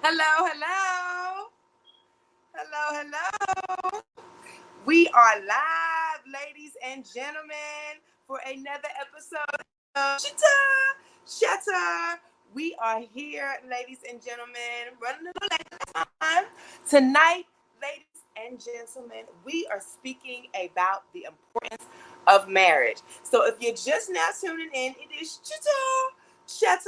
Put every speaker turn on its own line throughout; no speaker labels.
Hello, hello, hello. We are live, ladies and gentlemen, for another episode of Chitter Chatter. We are here, ladies and gentlemen, running a little late this time. Tonight, ladies and gentlemen, we are speaking about the importance of marriage. So if you're just now tuning in, it is Chitter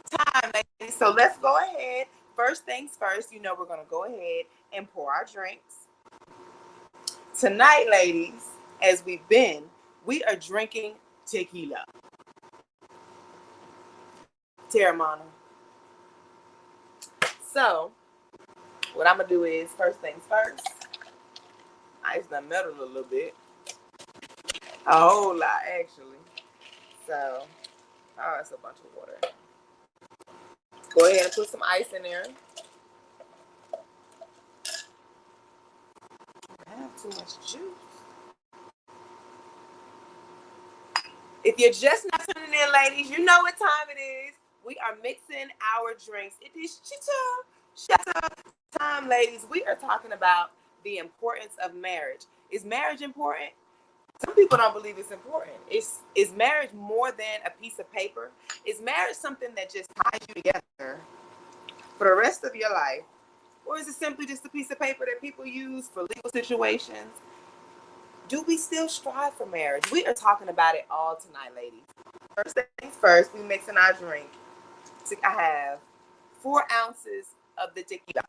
time, ladies. So let's go ahead. First things first, we're going to go ahead and pour our drinks. Tonight, ladies, as we are drinking tequila. Terramana. So, what I'm going to do is, first things first, ice the metal a little bit. A whole lot, actually. So, it's a bunch of water. Go ahead and put some ice in there. I have too much juice. If you're just not tuning in, ladies, you know what time it is. We are mixing our drinks. It is Chitter time, ladies. We are talking about the importance of marriage. Is marriage important? Some people don't believe it's important. Is marriage more than a piece of paper? Is marriage something that just ties you together for the rest of your life? Or is it simply just a piece of paper that people use for legal situations? Do we still strive for marriage? We are talking about it all tonight, ladies. First things first, we mixing our drink. I have 4 ounces of the tequila.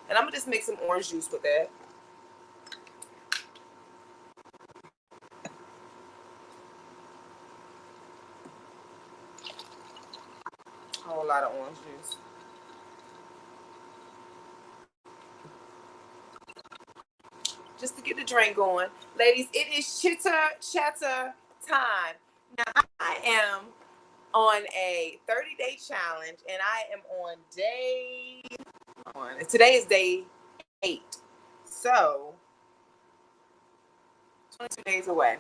And I'm going to just make some orange juice with that. A whole lot of orange juice. Just to get the drink going. Ladies, it is Chitter Chatter time. Now, I am on a 30-day challenge, and I am on today is day 8. So, 22 days away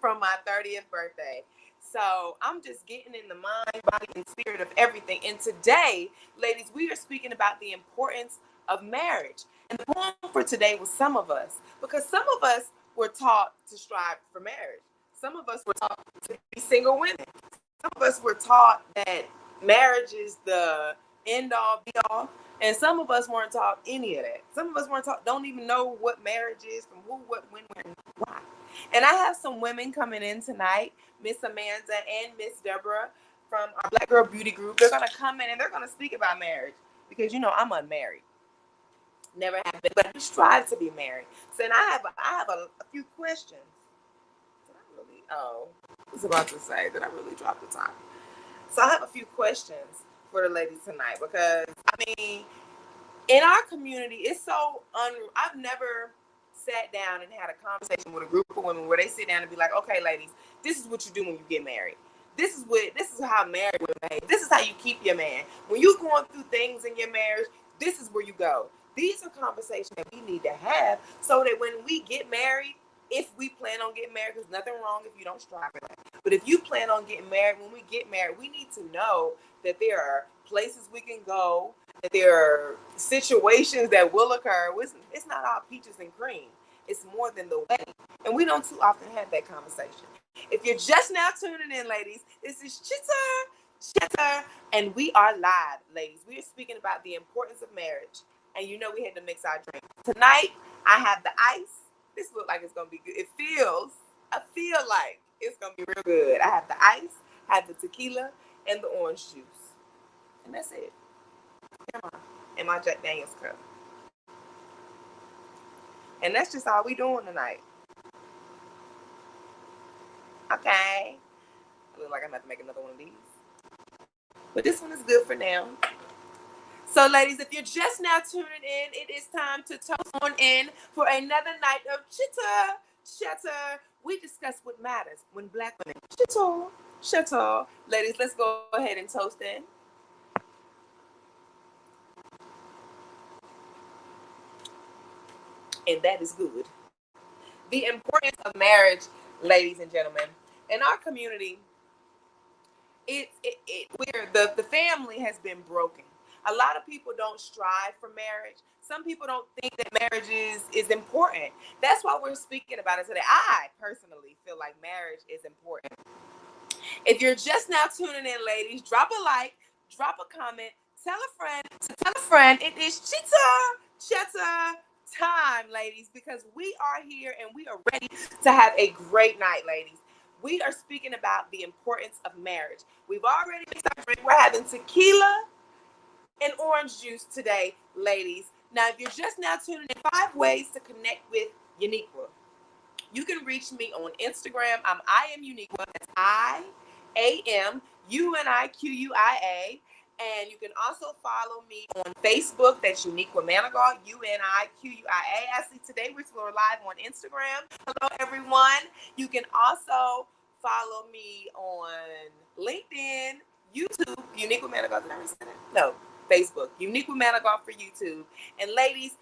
from my 30th birthday. So I'm just getting in the mind, body, and spirit of everything. And today, ladies, we are speaking about the importance of marriage. And the poem for today was some of us, because some of us were taught to strive for marriage. Some of us were taught to be single women. Some of us were taught that marriage is the end all be all. And some of us weren't taught any of that. Some of us weren't taught, don't even know what marriage is, from who, what, when, where, and why. And I have some women coming in tonight, Miss Amanda and Miss Deborah from our Black Girl Beauty Group. They're going to come in and they're going to speak about marriage because, I'm unmarried. Never have been, but I strive to be married. So and I have a few questions. I was about to say that I really dropped the time. So I have a few questions for the ladies tonight because, in our community, it's so I've never sat down and had a conversation with a group of women where they sit down and be like, okay, ladies, this is what you do when you get married. This is how married women behave. This is how you keep your man. When you're going through things in your marriage, this is where you go. These are conversations that we need to have so that when we get married, if we plan on getting married, there's nothing wrong if you don't strive for that. But if you plan on getting married, when we get married, we need to know that there are places we can go, that there are situations that will occur. It's not all peaches and cream. It's more than the wedding. And we don't too often have that conversation. If you're just now tuning in, ladies, this is Chitter, and we are live, ladies. We are speaking about the importance of marriage. And we had to mix our drink. Tonight, I have the ice. This looks like it's going to be good. I feel like it's going to be real good. I have the ice, I have the tequila, and the orange juice. And that's it. And my Jack Daniels cup. And that's just all we doing tonight. Okay. I look like I'm about to make another one of these. But this one is good for now. So, ladies, if you're just now tuning in, it is time to toast on in for another night of Chitter Chatter. We discuss what matters when Black women Chitter. Ladies, let's go ahead and toast in. And that is good. The importance of marriage, ladies and gentlemen. In our community, the family has been broken. A lot of people don't strive for marriage. Some people don't think that marriage is important. That's why we're speaking about it today. I personally feel like marriage is important. If you're just now tuning in, ladies, drop a like, drop a comment, tell a friend to tell a friend. It is Chitter Chatter time, ladies, because we are here and we are ready to have a great night, ladies. We are speaking about the importance of marriage. We've already mixed our drink. We're having tequila and orange juice today, ladies. Now, if you're just now tuning in, 5 ways to connect with Uniqua. You can reach me on Instagram. I am Uniqua. That's IAMUNIQUIA. And you can also follow me on Facebook. That's Uniqua Manigault, UNIQUIA. I see today we're live on Instagram. Hello, everyone. You can also follow me on LinkedIn, YouTube, Uniqua Manigault. Did I say that? No, Facebook, Uniqua Manigault for YouTube. And ladies,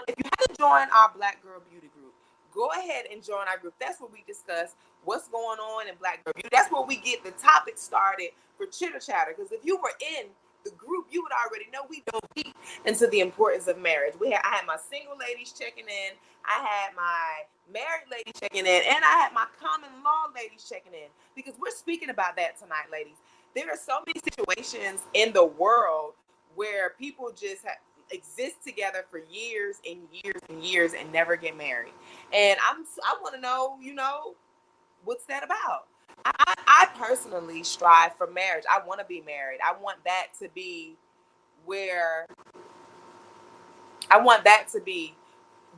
if you haven't joined our Black Girl Beauty group, go ahead and join our group. That's where we discuss what's going on in Black Girl Beauty. That's where we get the topic started for Chitter Chatter. Because if you were in the group, you would already know we go deep into the importance of marriage. I had my single ladies checking in. I had my married ladies checking in. And I had my common law ladies checking in. Because we're speaking about that tonight, ladies. There are so many situations in the world where people just exist together for years and years and years and never get married. And I want to know, what's that about? I personally strive for marriage. I want to be married. I want that to be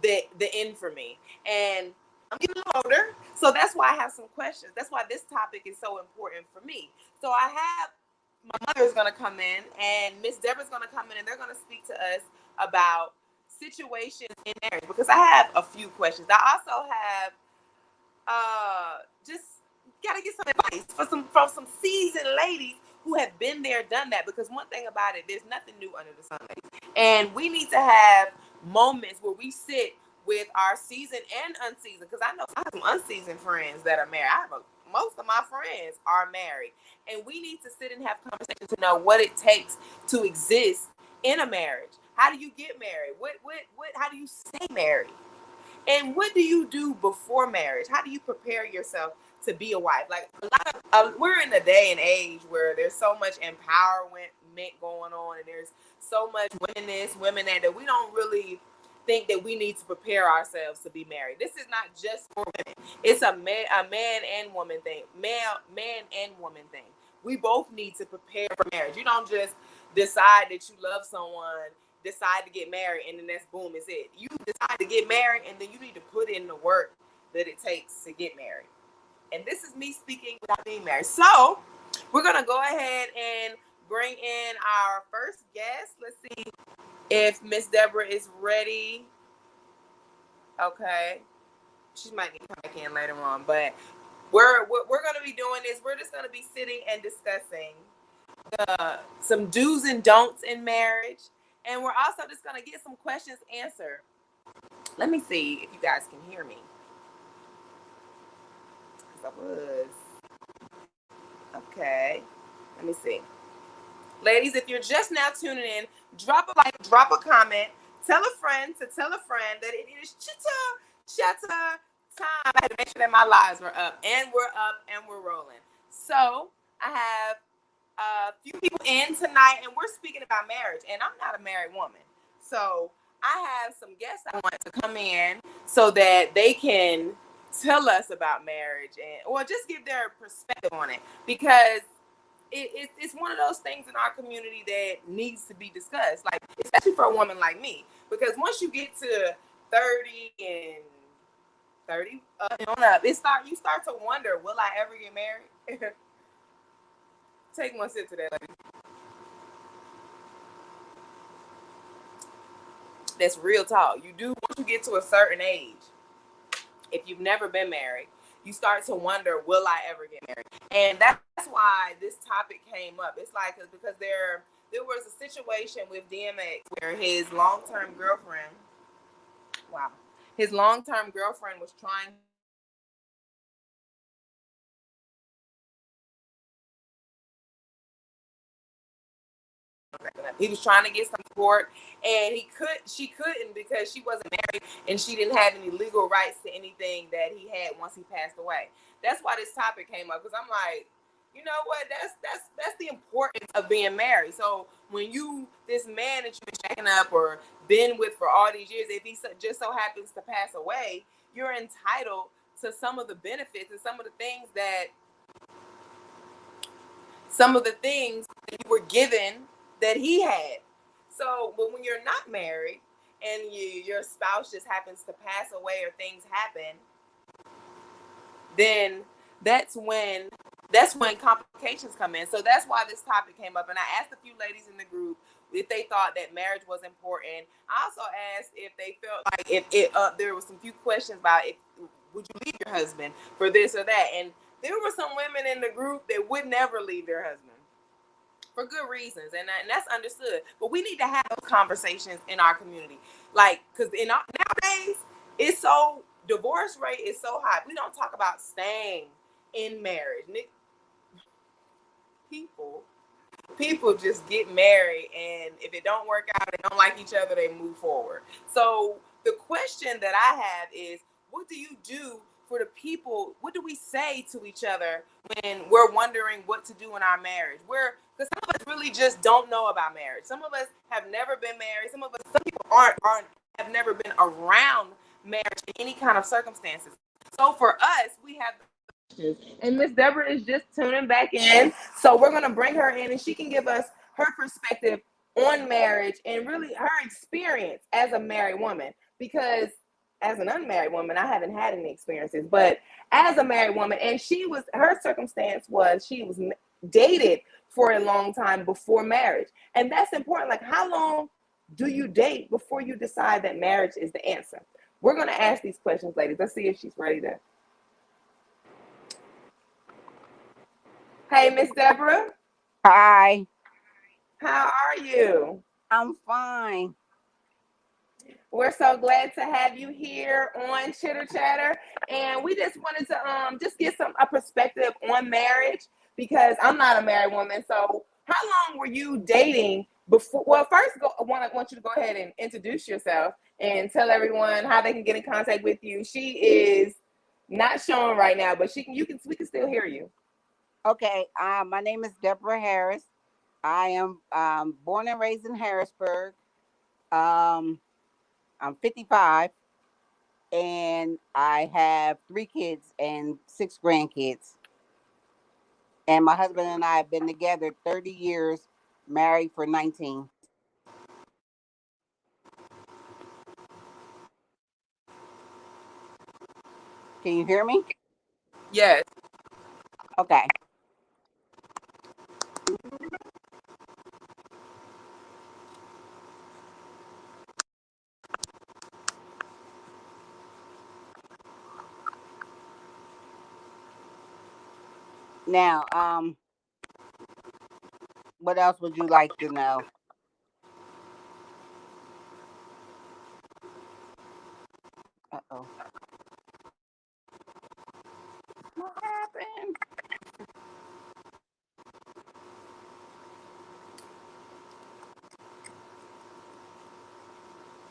the end for me. And I'm getting older, so that's why I have some questions. That's why this topic is so important for me. So I have my mother's going to come in and Miss Deborah's going to come in and they're going to speak to us about situations in marriage because I have a few questions. I also have just got to get some advice from some seasoned ladies who have been there, done that, because one thing about it, there's nothing new under the sun, ladies. And we need to have moments where we sit with our seasoned and unseasoned, because I know I have some unseasoned friends that are married. Most of my friends are married, and we need to sit and have conversations to know what it takes to exist in a marriage. How do you get married? How do you stay married? And what do you do before marriage? How do you prepare yourself to be a wife? Like a lot of, we're in a day and age where there's so much empowerment going on, and there's so much women this, women that we don't really think that we need to prepare ourselves to be married. This is not just for women. It's a man and woman thing. Man and woman thing. We both need to prepare for marriage. You don't just decide that you love someone, decide to get married, and then that's boom, is it. You decide to get married, and then you need to put in the work that it takes to get married. And this is me speaking without being married. So we're gonna go ahead and bring in our first guest. Let's see if Miss Deborah is ready. Okay, she might need to come back in later on, but we're gonna be doing this. We're just gonna be sitting and discussing some do's and don'ts in marriage. And we're also just going to get some questions answered. Let me see if you guys can hear me. Okay. Let me see. Ladies, if you're just now tuning in, drop a like, drop a comment, tell a friend to tell a friend that it is Chitter Chatter time. I had to make sure that my lives were up, and we're rolling. So I have a few people in tonight, and we're speaking about marriage, and I'm not a married woman, so I have some guests I want to come in so that they can tell us about marriage or just give their perspective on it, because it's one of those things in our community that needs to be discussed, like especially for a woman like me, because once you get to 30 and 30 and on up, you start to wonder, will I ever get married? Take one sip to that, lady. That's real talk. You do, once you get to a certain age, if you've never been married, you start to wonder, will I ever get married? And that's why this topic came up. It's like, because there was a situation with DMX where his long-term girlfriend was trying He was trying to get some support, and she couldn't because she wasn't married and she didn't have any legal rights to anything that he had once he passed away. That's why this topic came up, because I'm like, you know what? That's the importance of being married. So when this man that you've been checking up or been with for all these years, if he just so happens to pass away, you're entitled to some of the benefits and some of the things that you were given that he had. So, but when you're not married and your spouse just happens to pass away or things happen, then that's when complications come in. So that's why this topic came up. And I asked a few ladies in the group if they thought that marriage was important. I also asked if they felt like if there was some few questions about would you leave your husband for this or that. And there were some women in the group that would never leave their husband for good reasons, and that's understood. But we need to have those conversations in our community, like, because nowadays it's so, divorce rate is so high. We don't talk about staying in marriage. People just get married, and if it don't work out, they don't like each other, they move forward. So the question that I have is, what do you do for the people? What do we say to each other when we're wondering what to do in our marriage? Because some of us really just don't know about marriage. Some of us have never been married. Some people have never been around marriage in any kind of circumstances. So for us, we have, and Miss Deborah is just tuning back in. So we're going to bring her in, and she can give us her perspective on marriage and really her experience as a married woman. Because as an unmarried woman, I haven't had any experiences, but as a married woman, and her circumstance was she was dated for a long time before marriage. And that's important. Like, how long do you date before you decide that marriage is the answer? We're going to ask these questions, ladies. Let's see if she's ready to. Hey, Miss Deborah.
Hi.
How are you?
I'm fine.
We're so glad to have you here on Chitter Chatter, and we just wanted to just get a perspective on marriage, because I'm not a married woman. So, how long were you dating before? Well, first, I want you to go ahead and introduce yourself and tell everyone how they can get in contact with you. She is not showing right now, but we can still hear you.
Okay. My name is Deborah Harris. I am born and raised in Harrisburg. I'm 55, and I have 3 kids and 6 grandkids. And my husband and I have been together 30 years, married for 19. Can you hear me?
Yes.
Okay. Now, what else would you like to know? Uh-oh. What happened?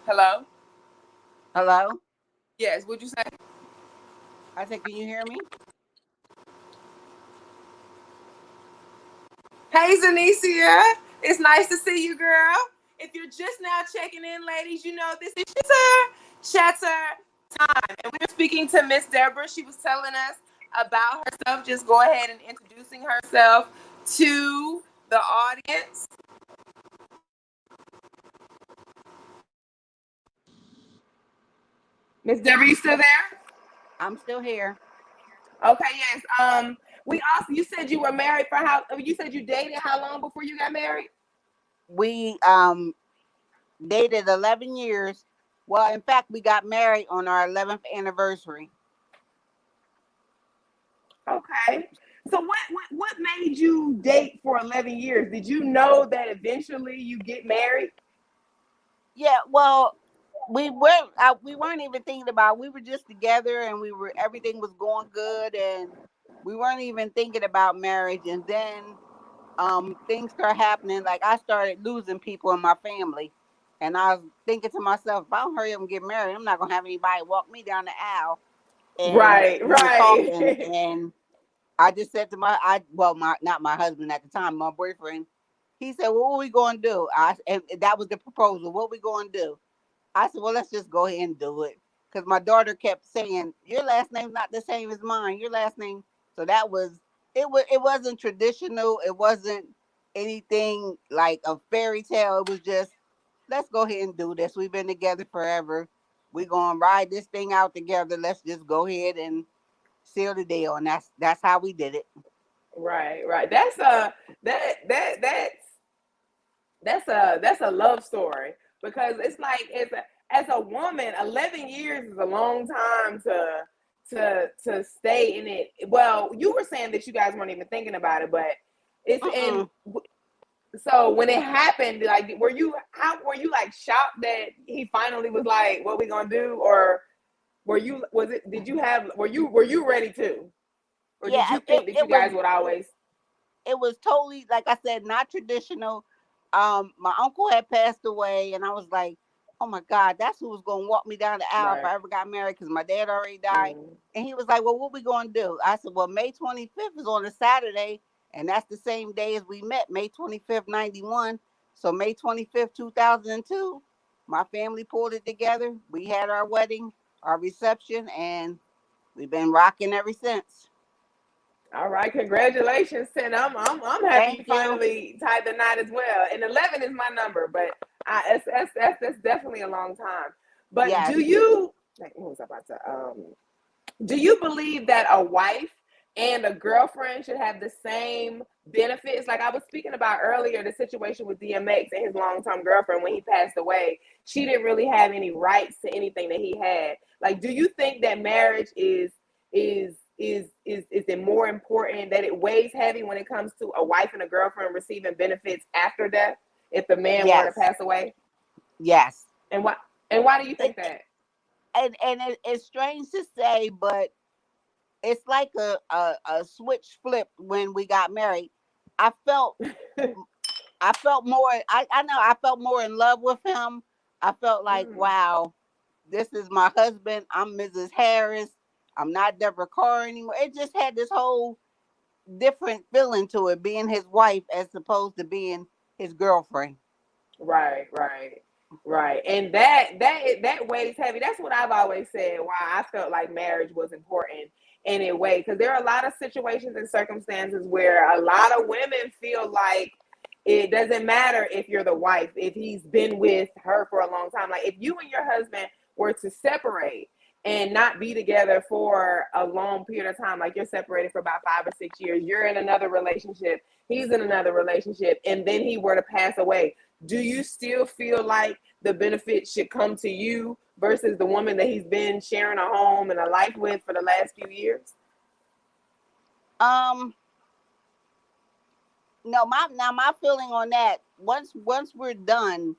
Hello.
Hello?
Yes. Would you say?
I said, can you hear me?
Hey, Zanicia. It's nice to see you, girl. If you're just now checking in, ladies, you know this is Chitter Chatter time. And we're speaking to Miss Deborah. She was telling us about herself. Just go ahead and introducing herself to the audience. Miss Deborah, you still there?
I'm still here.
Okay, yes. You said you were married for how? You said you dated how long before you got married?
We dated 11 years. Well, in fact, we got married on our 11th anniversary.
Okay. So what made you date for 11 years? Did you know that eventually you get married?
Yeah, well, we weren't even thinking about it. We were just together, and everything was going good, and we weren't even thinking about marriage. And then things start happening. Like I started losing people in my family, and I was thinking to myself, if I don't hurry up and get married, I'm not gonna have anybody walk me down the aisle. And
Right,
we were talking,
right.
and I just said to my not my husband at the time, my boyfriend. He said, "Well, what we gonna do?" And that was the proposal. What we gonna do? I said, "Well, let's just go ahead and do it." Because my daughter kept saying, "Your last name's not the same as mine. Your last name." So that was it. It wasn't traditional. It wasn't anything like a fairy tale. It was just, let's go ahead and do this. We've been together forever. We're gonna ride this thing out together. Let's just go ahead and seal the deal. And that's how we did it.
Right, right. That's a love story because it's like as a woman, 11 years is a long time to stay in it. Well, you were saying that you guys weren't even thinking about it, but it's in.
Mm-mm.
So when it happened, like, were you like shocked that he finally was like, "What we gonna do?" Or was it? Did you have? Were you ready to? Or
Yeah,
did you think that you
it was
guys would always?
it was totally, like I said, not traditional. My uncle had passed away, and I was like, "Oh my God, that's who was gonna walk me down the aisle if
Right.
I ever got married," because my dad already died.
Mm,
And he was like, "Well, what we gonna do?" I said, "Well, May 25th is on a Saturday, and that's the same day as we met, May 25th, 91. So May 25th, 2002, my family pulled it together. We had our wedding, our reception, and we've been rocking ever since."
all right, congratulations, Tim. I'm happy
Thank
you
you.
finally tied the knot as well. And 11 is my number, but that's definitely a long time. But
Yes.
what was I about to do you believe that a wife and a girlfriend should have the same benefits? Like I was speaking about earlier, the situation with DMX and his long-term girlfriend when he passed away, she didn't really have any rights to anything that he had. Like, do you think that marriage is it more important that it weighs heavy when it comes to a wife and a girlfriend receiving benefits after death if the man were to
Yes.
pass away?
Yes.
And why do you
It,
think that?
it's strange to say, but it's like a switch flip when we got married. I felt I felt more I know I felt more in love with him. I felt like,
Mm,
wow, this is my husband. I'm Mrs. Harris. I'm not Deborah Carr anymore. It just had this whole different feeling to it, being his wife as opposed to being his girlfriend.
right, right, right. And that weighs heavy. That's what I've always said. Why I felt like marriage was important in a way, because there are a lot of situations and circumstances where a lot of women feel like it doesn't matter if you're the wife, if he's been with her for a long time. Like if you and your husband were to separate and not be together for a long period of time, like you're separated for about 5 or 6 years, you're in another relationship, he's in another relationship, and then he were to pass away, do you still feel like the benefits should come to you versus the woman that he's been sharing a home and a life with for the last few years?
Um no, my feeling on that, once we're done,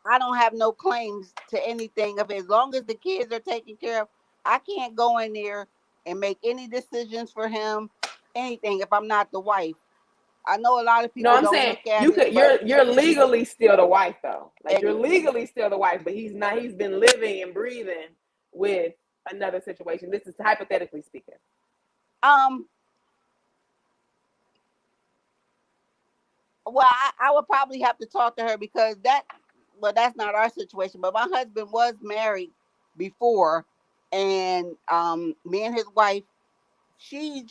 I don't have no claims to anything of it. As long as the kids are taken care of, I can't go in there and make any decisions for him, anything, if I'm not the wife. I know a lot of
No,
people
I'm
don't
saying
look at
you
it,
could.
but
You're legally still the wife though. Like you're
ex-
legally still the wife, but he's not. He's been living and breathing with another situation. This is hypothetically speaking.
um well, I would probably have to talk to her because well, that's not our situation. But my husband was married before, and me and his wife, she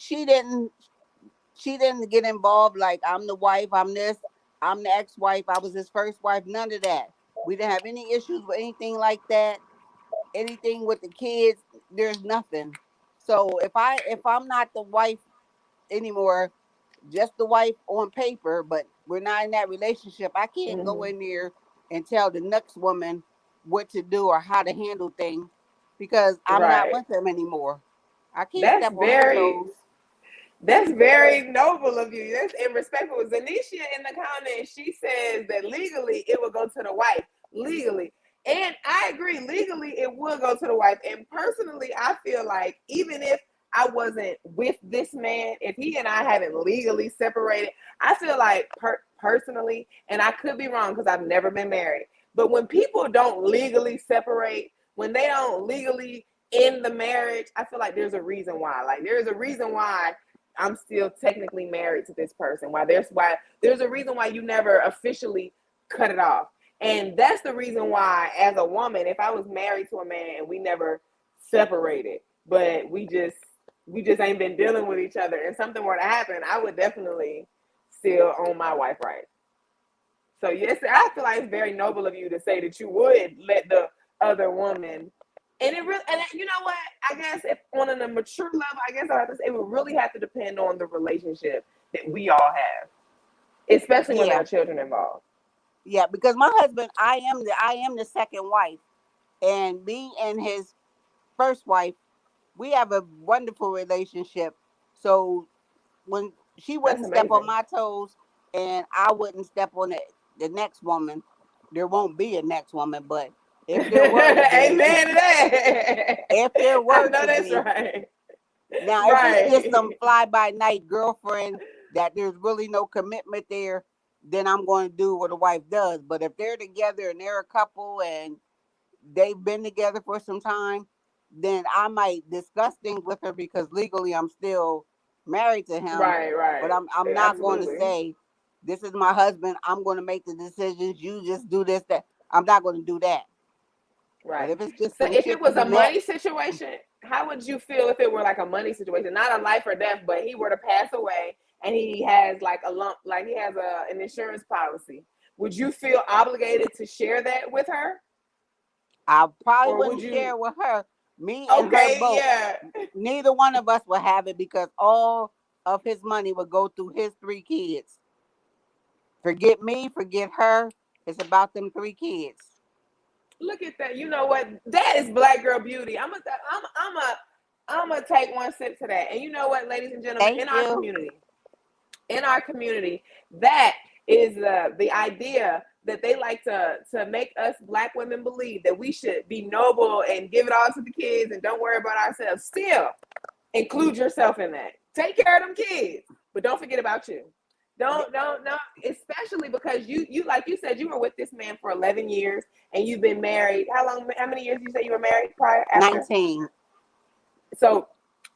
didn't get involved like, I'm the wife, I'm this, I'm the ex-wife, I was his first wife, none of that. We didn't have any issues with anything like that. Anything with the kids, there's nothing. So if I'm not the wife anymore, just the wife on paper, but we're not in that relationship, I can't go
Mm-hmm.
in there and tell the next woman what to do or how to handle things because I'm not
Right.
with them anymore. I can't
That's
step on her
very
toes.
That's very noble of you. That's and respectful. Zanisha in the comments, she says that legally it will go to the wife. Legally. And I agree, legally it will go to the wife. And personally, I feel like even if I wasn't with this man, if he and I hadn't legally separated, I feel like personally, and I could be wrong because I've never been married, but when people don't legally separate, when they don't legally end the marriage, I feel like there's a reason why. Like there's a reason why I'm still technically married to this person. Why there's a reason why you never officially cut it off. And that's the reason why, as a woman, if I was married to a man and we never separated, but we just ain't been dealing with each other, and something were to happen, I would definitely still own my wife rights. So yes, I feel like it's very noble of you to say that you would let the other woman. And it really, and you know what? I guess if on a mature level, I guess I have to say it would really have to depend on the relationship that we all have, especially when there
Yeah,
are children involved.
yeah. Because my husband, I am the second wife, and me and his first wife, we have a wonderful relationship. So when she
That's
wouldn't step on
amazing.
my toes, and I wouldn't step on the next woman, there won't be a next woman. But if there were to be,
Amen to that.
if there
I
were
know
to
that's
be,
right.
now if it's just some
Right.
fly by night girlfriend that there's really no commitment there, then I'm going to do what a wife does. But if they're together and they're a couple and they've been together for some time, then I might discuss things with her because legally I'm still married to him.
Right,
But
right.
I'm not going to
Absolutely.
say this is my husband. I'm going to make the decisions. You just do this, that. I'm not going to do that. But
Right.
if it's just
So
some
if it
chick
was
you
a
met,
money situation, how would you feel if it were like a money situation? Not a life or death, but he were to pass away and he has like a lump, like he has an insurance policy. Would you feel obligated to share that with her?
I probably
Or would
wouldn't
you?
share with her. Me and her
Okay,
both.
yeah.
Neither one of us will have it because all of his money would go through his three kids. Forget me, forget her. It's about them three kids.
Look at that. You know what? That is black girl beauty. I'm gonna take one sip to that. And you know what, ladies and gentlemen,
Thank you.
in our community, that is the idea that they like to make us black women believe that we should be noble and give it all to the kids and don't worry about ourselves. Still, include yourself in that. Take care of them kids, but don't forget about you. Don't, especially because you like you said, you were with this man for 11 years and you've been married. How many years did you say you were married prior after?
19.
So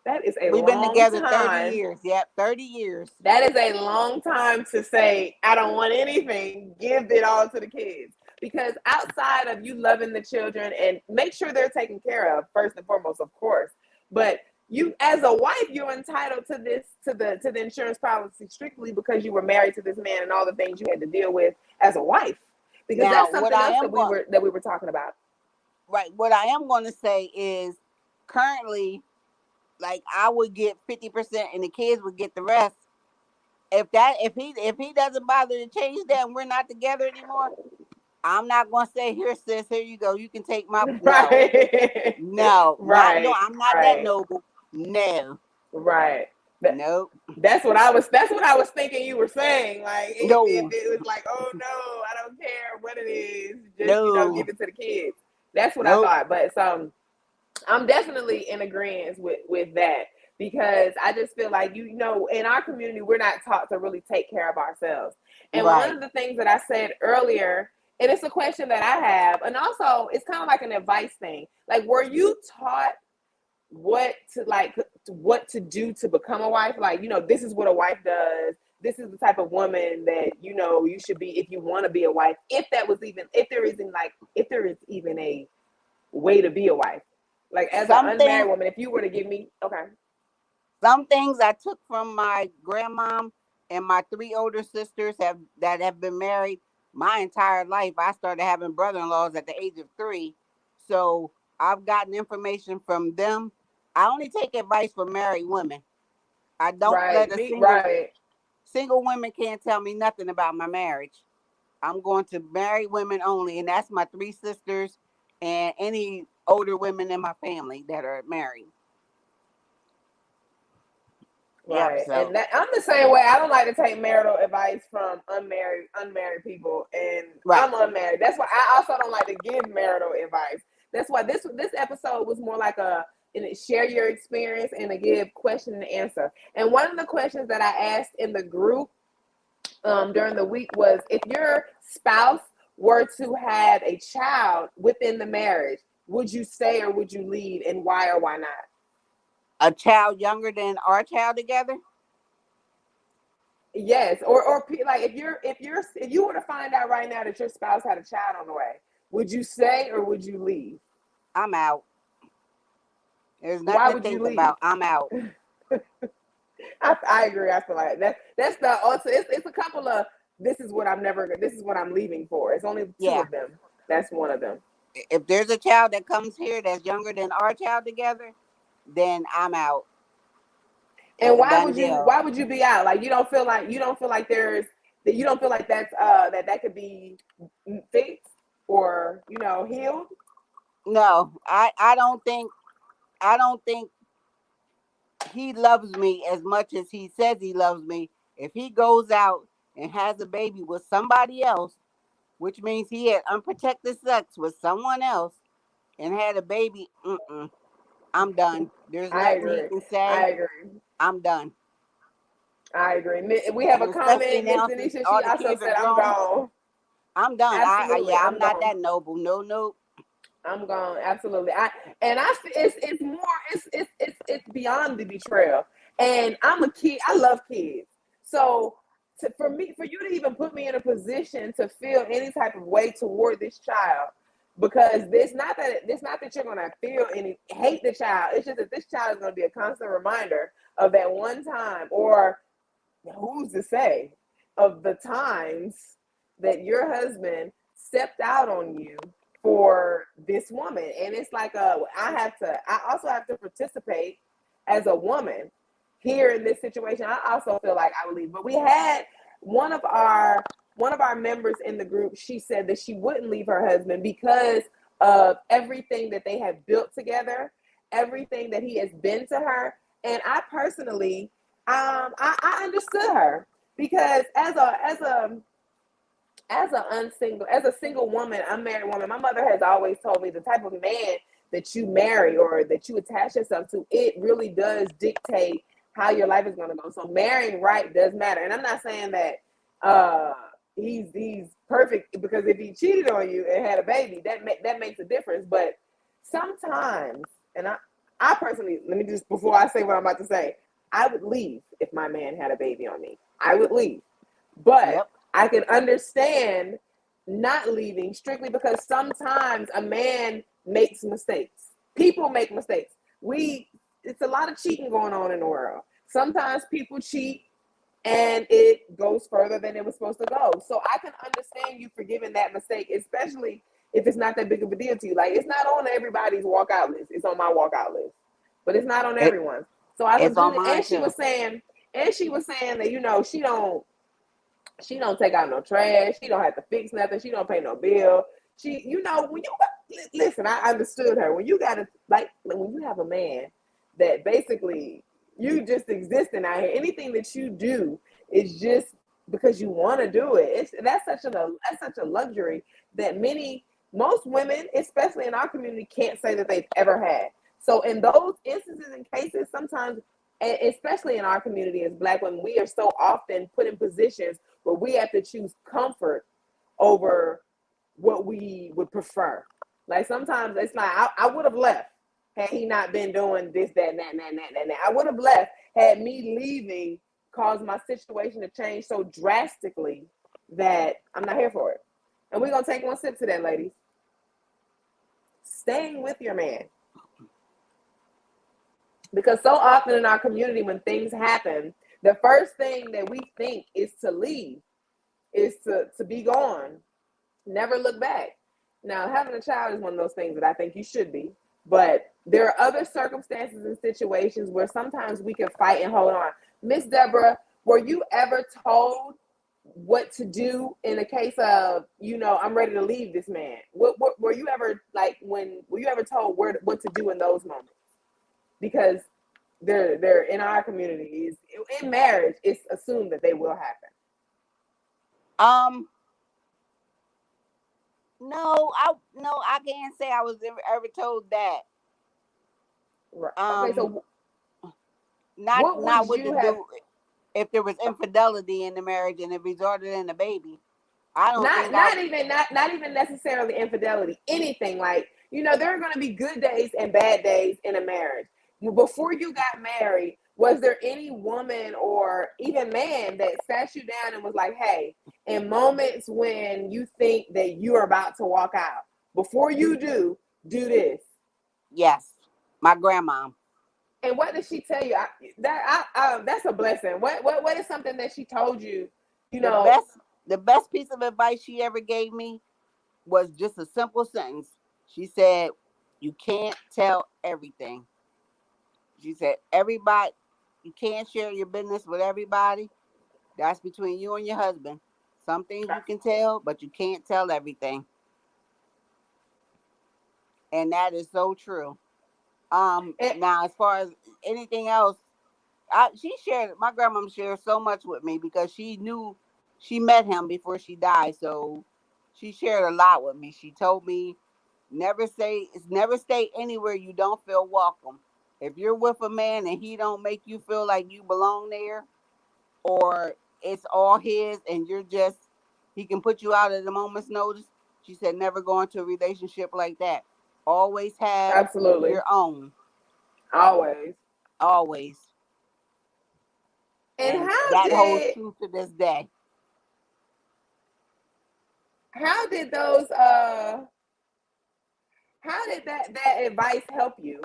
that is a
We've been
long
together 30
time.
years. Yep, 30 years.
That is a long time to say, I don't want anything, give it all to the kids. Because outside of you loving the children and make sure they're taken care of, first and foremost, of course. But you as a wife, you're entitled to this, to the insurance policy strictly because you were married to this man and all the things you had to deal with as a wife. Because
Now,
that's something else that we were talking about.
what I am going to say is currently, like, I would get 50% and the kids would get the rest. If he doesn't bother to change that and we're not together anymore, I'm not going to say, here, sis, here you go. You can take my, no,
Right.
no, not, no,
Right.
I'm not that
Right.
noble. No,
Right.
nope,
That's what I was thinking you were saying. Like if
no,
it was like, oh no, I don't care what it is, just
no,
give it to the kids. That's what I
nope,
thought. But so I'm definitely in agreement with that because I just feel like in our community we're not taught to really take care of ourselves. And one
right.
of the things that I said earlier, and it's a question that I have, and also it's kind of like an advice thing. Like, were you taught what to do to become a wife? Like, this is what a wife does. This is the type of woman that you should be if you want to be a wife. If there is even a way to be a wife. Like, as an
Something,
unmarried woman, if you were to give me, okay.
some things I took from my grandmom and my three older sisters that have been married my entire life. I started having brother-in-laws at the age of 3, so I've gotten information from them. I only take advice from married women. I don't let
Right,
a
me,
single
right.
single women can't tell me nothing about my marriage. I'm going to married women only, and that's my three sisters and any older women in my family that are married. Yep.
Right.
So
And that I'm the same way. I don't like to take marital advice from unmarried people. And
right.
I'm unmarried. That's why I also don't like to give marital advice. That's why this episode was more like and share your experience and to give question and answer. And one of the questions that I asked in the group during the week was, if your spouse were to have a child within the marriage, would you stay or would you leave, and why or why not?
A child younger than our child together?
Yes, or like if you were to find out right now that your spouse had a child on the way, would you stay or would you leave?
I'm out. There's
Why
nothing to
would you
think
leave?
about. I'm out.
I agree. I feel like that's the also it's a couple of, this is what I'm leaving for. It's only two
Yeah.
of them. That's one of them.
If there's a child that comes here that's younger than our child together, then I'm out.
And
It's a done deal.
why would you be out? Like you don't feel like there's that you don't feel like that's that could be fixed or healed.
No, I don't think he loves me as much as he says he loves me. If he goes out and has a baby with somebody else, which means he had unprotected sex with someone else and had a baby, I'm done. There's
I
nothing he
agree.
can say.
I agree.
I'm done.
I agree. We have a
And especially
comment. Miss
now since
Denisha,
all
she
the
also
kids are
said, "I'm
grown,
gone."
I'm done.
Absolutely,
Yeah, I'm
I'm
not
gone.
that noble. No, no.
I'm gone. Absolutely. It's more. It's beyond the betrayal. And I'm a kid. I love kids. So for you to even put me in a position to feel any type of way toward this child, because it's not that you're gonna feel any hate the child. It's just that this child is gonna be a constant reminder of that one time, or who's to say, of the times that your husband stepped out on you for this woman. And it's like I also have to participate as a woman here in this situation. I also feel like I would leave. But we had one of our one of our members in the group, she said that she wouldn't leave her husband because of everything that they have built together, everything that he has been to her. And I personally, I understood her, because as a single woman, unmarried woman, my mother has always told me the type of man that you marry or that you attach yourself to, it really does dictate how your life is going to go. So marrying right does matter. And I'm not saying that uh he's perfect, because if he cheated on you and had a baby, that makes a difference. But sometimes, and I personally, let me just, before I say what I'm about to say, I would leave if my man had a baby on me. I would leave. But
Yep.
I can understand not leaving strictly because sometimes a man makes mistakes. People make mistakes. It's a lot of cheating going on in the world. Sometimes people cheat and it goes further than it was supposed to go. So I can understand you forgiving that mistake, especially if it's not that big of a deal to you. Like, it's not on everybody's walkout list. It's on my walkout list, but it's not on
It,
everyone's. So I
it's on
completely,
mine too.
and she was saying that she don't take out no trash. She don't have to fix nothing. She don't pay no bill. When you listen, I understood her. When you got to, like, when you have a man that basically you just existing out here, anything that you do is just because you want to do it. That's such a luxury that most women, especially in our community, can't say that they've ever had. So in those instances and cases, sometimes, especially in our community as Black women, we are so often put in positions where we have to choose comfort over what we would prefer. Like, sometimes it's like I would have left had he not been doing this, that, and that, and that, and that, and that. I would have left had me leaving caused my situation to change so drastically that I'm not here for it. And we're gonna take one sip to that, ladies. Staying with your man. Because so often in our community, when things happen, the first thing that we think is to leave, is to be gone, never look back. Now, having a child is one of those things that I think you should be, but there are other circumstances and situations where sometimes we can fight and hold on. Miss Deborah, were you ever told what to do in a case of, I'm ready to leave this man? What were you ever, like, when were you ever told what to do in those moments? Because they're in our communities, in marriage, it's assumed that they will happen.
Um, no, I can't say I was ever told that.
Okay,
Um,
so what
not
would
what to
you have?
do if there was infidelity in the marriage and it resulted in a baby. I don't think I.
Not even necessarily infidelity. Anything like, there are going to be good days and bad days in a marriage. Before you got married, was there any woman or even man that sat you down and was like, "Hey, in moments when you think that you are about to walk out, before you do this."
Yes, my grandma.
And what did she tell you? That's a blessing. What is something that she told you? You
The
know,
best the best piece of advice she ever gave me was just a simple sentence. She said, "You can't tell everything." She said, "Everybody, you can't share your business with everybody. That's between you and your husband. Some things you can tell, but you can't tell everything." And that is so true.
and
Now as far as anything else, she shared, my grandma shared so much with me because she knew, she met him before she died. So she shared a lot with me. She told me, never stay anywhere you don't feel welcome. If you're with a man and he don't make you feel like you belong there, or it's all his and you're just, he can put you out at a moment's notice. She said, never go into a relationship like that. Always have
absolutely,
your own.
always.
Always.
And
And that holds true to this day.
how did those how did that advice help you?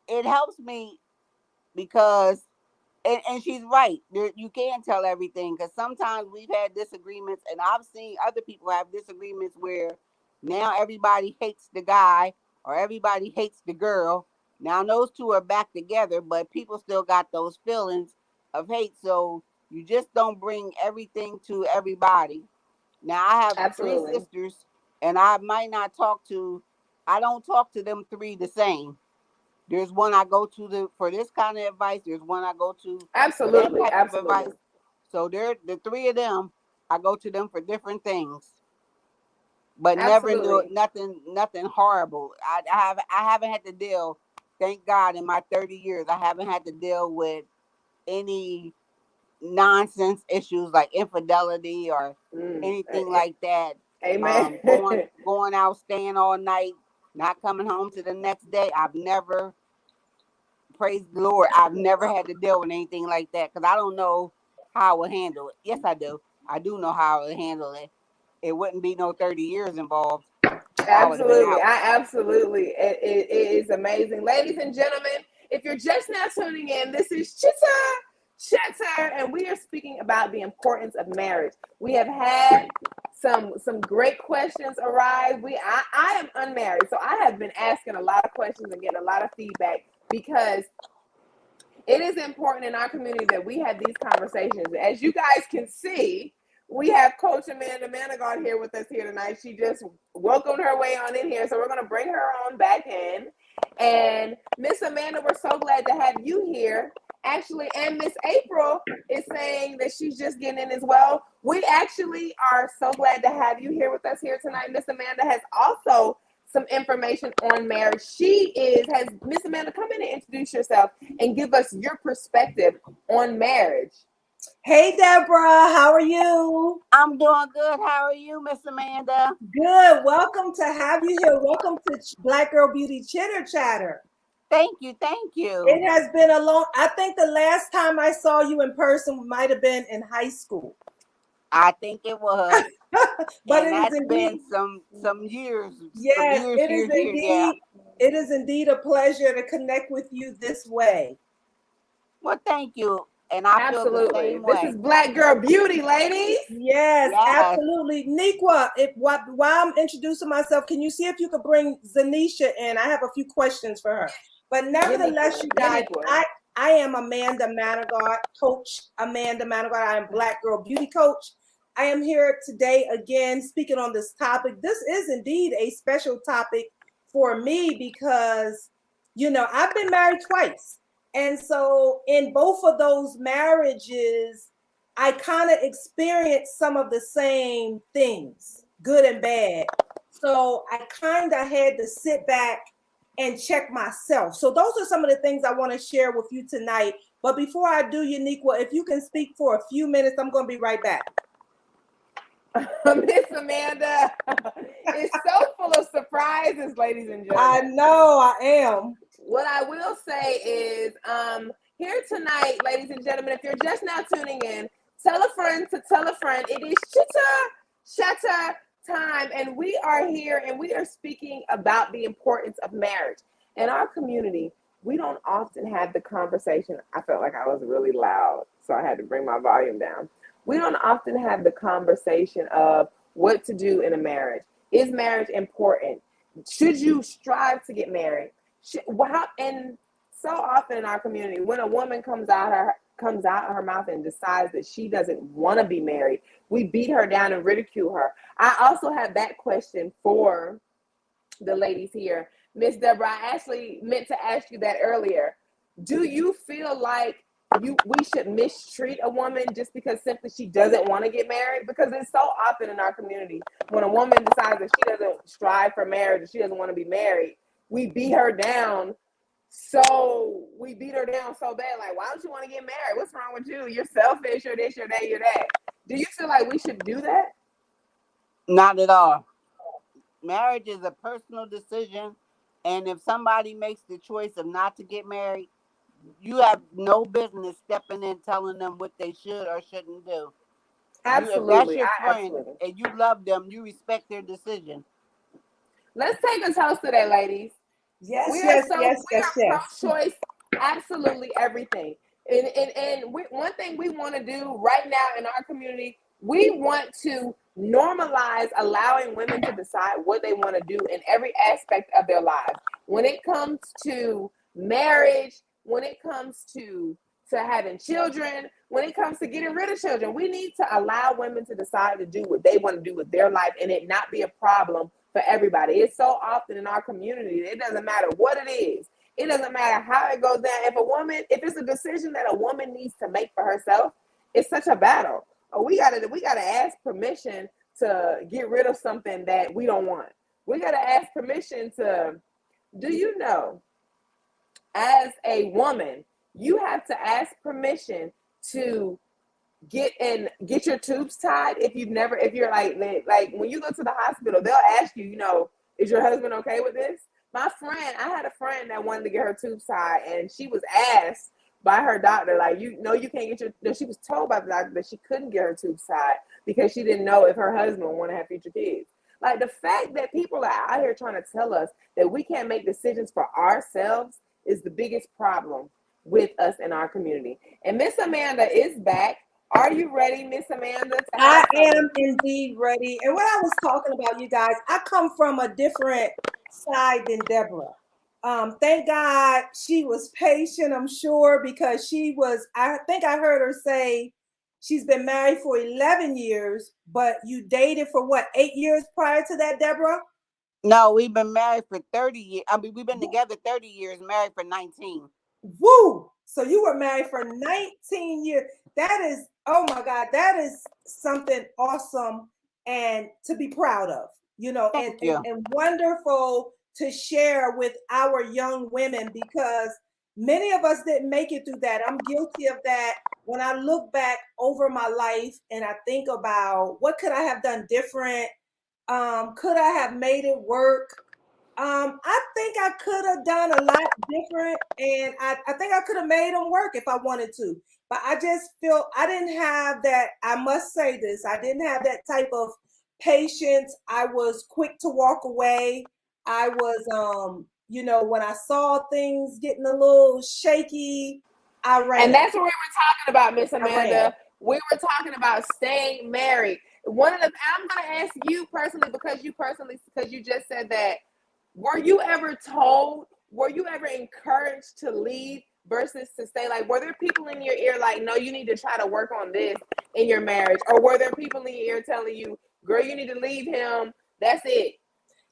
It helps me because, and she's right. You can't tell everything because sometimes we've had disagreements, and I've seen other people have disagreements where now everybody hates the guy or everybody hates the girl. Now those two are back together, but people still got those feelings of hate. So you just don't bring everything to everybody. Now I have three
Absolutely.
sisters, and I might not talk to. I don't talk to them three the same. There's one I go to for this kind of advice. There's one I go to for that
Absolutely.
type of
Absolutely.
advice. So they're the three of them. I go to them for different things, but never knew
Absolutely.
nothing horrible. I haven't had to deal. Thank God, in my 30 years, I haven't had to deal with any nonsense issues like infidelity or
Mm.
anything like that.
Amen.
Going out, staying all night, not coming home to the next day. I've never, praise the Lord, I've never had to deal with anything like that because I don't know how I would handle it. Yes, I do. I do know how I would handle it. It wouldn't be no 30 years involved. I would have been
Absolutely.
out.
I absolutely. It is amazing. Ladies and gentlemen, if you're just now tuning in, this is Chitter, and we are speaking about the importance of marriage. We have had some great questions arise. I am unmarried, so I have been asking a lot of questions and getting a lot of feedback because it is important in our community that we have these conversations. As you guys can see, we have Coach Amanda Manigault here with us here tonight. She just welcomed her way on in here, so we're going to bring her on back in. And Miss Amanda, we're so glad to have you here. Actually, and Miss April is saying that she's just getting in as well. We actually are so glad to have you here with us here tonight. Miss Amanda has also some information on marriage. Has Miss Amanda, come in and introduce yourself and give us your perspective on marriage.
Hey, Deborah, how are you?
I'm doing good. How are you, Miss Amanda?
Good. Welcome to have you here. Welcome to Black Girl Beauty Chitter Chatter.
Thank you. Thank you.
It has been I think the last time I saw you in person might have been in high school.
I think it was.
But
And
it is
that's been
indeed,
some
yes,
years here. Yeah.
it is indeed a pleasure to connect with you this way.
Well, thank you. And I feel the
Absolutely.
same
This is
way.
Black Girl Beauty, ladies.
Yes,
Yes.
absolutely. Nikwa, while I'm introducing myself, can you see if you could bring Zanisha in? I have a few questions for her. But nevertheless,
Uniqua.
you guys,
Uniqua.
I am Amanda Manigault, Coach Amanda Manigault. I am Black Girl Beauty Coach. I am here today again speaking on this topic. This is indeed a special topic for me because, I've been married twice. And so in both of those marriages, I kind of experienced some of the same things, good and bad. So I kind of had to sit back and check myself. So those are some of the things I want to share with you tonight. But before I do, Uniqua, if you can speak for a few minutes, I'm going to be right back.
Miss Amanda is so full of surprises, ladies and gentlemen.
I know I am.
What I will say is, here tonight, ladies and gentlemen, if you're just now tuning in, tell a friend to tell a friend. It is Chitter Chatter time, and we are here and we are speaking about the importance of marriage. In our community, we don't often have the conversation. I felt like I was really loud, so I had to bring my volume down. We don't often have the conversation of what to do in a marriage. Is marriage important? Should you strive to get married? And so often in our community, when a woman comes out of her mouth and decides that she doesn't want to be married, we beat her down and ridicule her. I also have that question for the ladies here. Miss Deborah, I actually meant to ask you that earlier. Do you feel like we should mistreat a woman just because simply she doesn't want to get married? Because it's so often in our community, when a woman decides that she doesn't strive for marriage or she doesn't want to be married, we beat her down. So we beat her down so bad, like, why don't you want to get married? What's wrong with you? You're selfish, you're this, you're that, you're that. Do you feel like we should do that?
Not at all. Marriage is a personal decision, and if somebody makes the choice of not to get married, you have no business stepping in telling them what they should or shouldn't do. If that's
Absolutely.
your friend
Absolutely.
and you love them, you respect their decision.
Let's take a toast today, ladies.
Yes,
We
yes,
are
yes, yes, yes.
pro-choice, absolutely everything. And one thing we want to do right now in our community, we want to normalize allowing women to decide what they want to do in every aspect of their lives. When it comes to marriage, when it comes to having children, when it comes to getting rid of children, we need to allow women to decide to do what they want to do with their life and it not be a problem for everybody. It's so often in our community, it doesn't matter what it is. It doesn't matter how it goes down. If it's a decision that a woman needs to make for herself, it's such a battle. We gotta ask permission to get rid of something that we don't want. We gotta ask permission to, do you know, as a woman, you have to ask permission to get your tubes tied. If you're like when you go to the hospital, they'll ask you, is your husband okay with this? I had a friend that wanted to get her tubes tied, and she was asked by her doctor, like, you can't get she was told by the doctor that she couldn't get her tubes tied because she didn't know if her husband would want to have future kids. Like, the fact that people are out here trying to tell us that we can't make decisions for ourselves is the biggest problem with us in our community. And Miss Amanda is back. Are you ready, Miss Amanda?
I am indeed ready. And what I was talking about, you guys, I come from a different side than Deborah. Thank God she was patient, I'm sure, because I think I heard her say she's been married for 11 years, but you dated for what, 8 years prior to that, Deborah?
No, we've been married for 30 years. I mean, we've been together 30 years, married for 19.
Woo! So you were married for 19 years. That is, oh my God, that is something awesome and to be proud of,
Thank you.
and wonderful to share with our young women, because many of us didn't make it through that. I'm guilty of that. When I look back over my life and I think about what could I have done different, could I have made it work? I think I could have done a lot different, and I think I could have made them work if I wanted to. But I just feel I didn't have that. I must say this: I didn't have that type of patience. I was quick to walk away. I was, when I saw things getting a little shaky, I ran.
And that's what we were talking about, Miss Amanda. We were talking about staying married. I'm going to ask you personally, because you just said that. Were you ever encouraged to leave versus to stay? Like, were there people in your ear like, no, you need to try to work on this in your marriage? Or were there people in your ear telling you, girl, you need to leave him, that's it?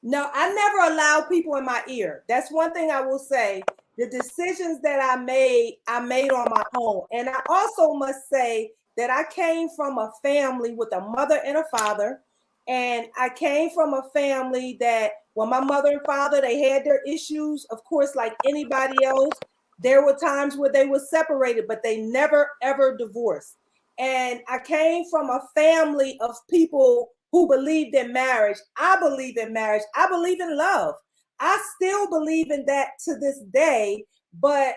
No, I never allowed people in my ear. That's one thing I will say. The decisions that I made on my own. And I also must say that I came from a family with a mother and a father. And I came from a family that when my mother and father, they had their issues, of course, like anybody else, there were times where they were separated, but they never ever divorced. And I came from a family of people who believed in marriage. I believe in marriage. I believe in love. I still believe in that to this day, but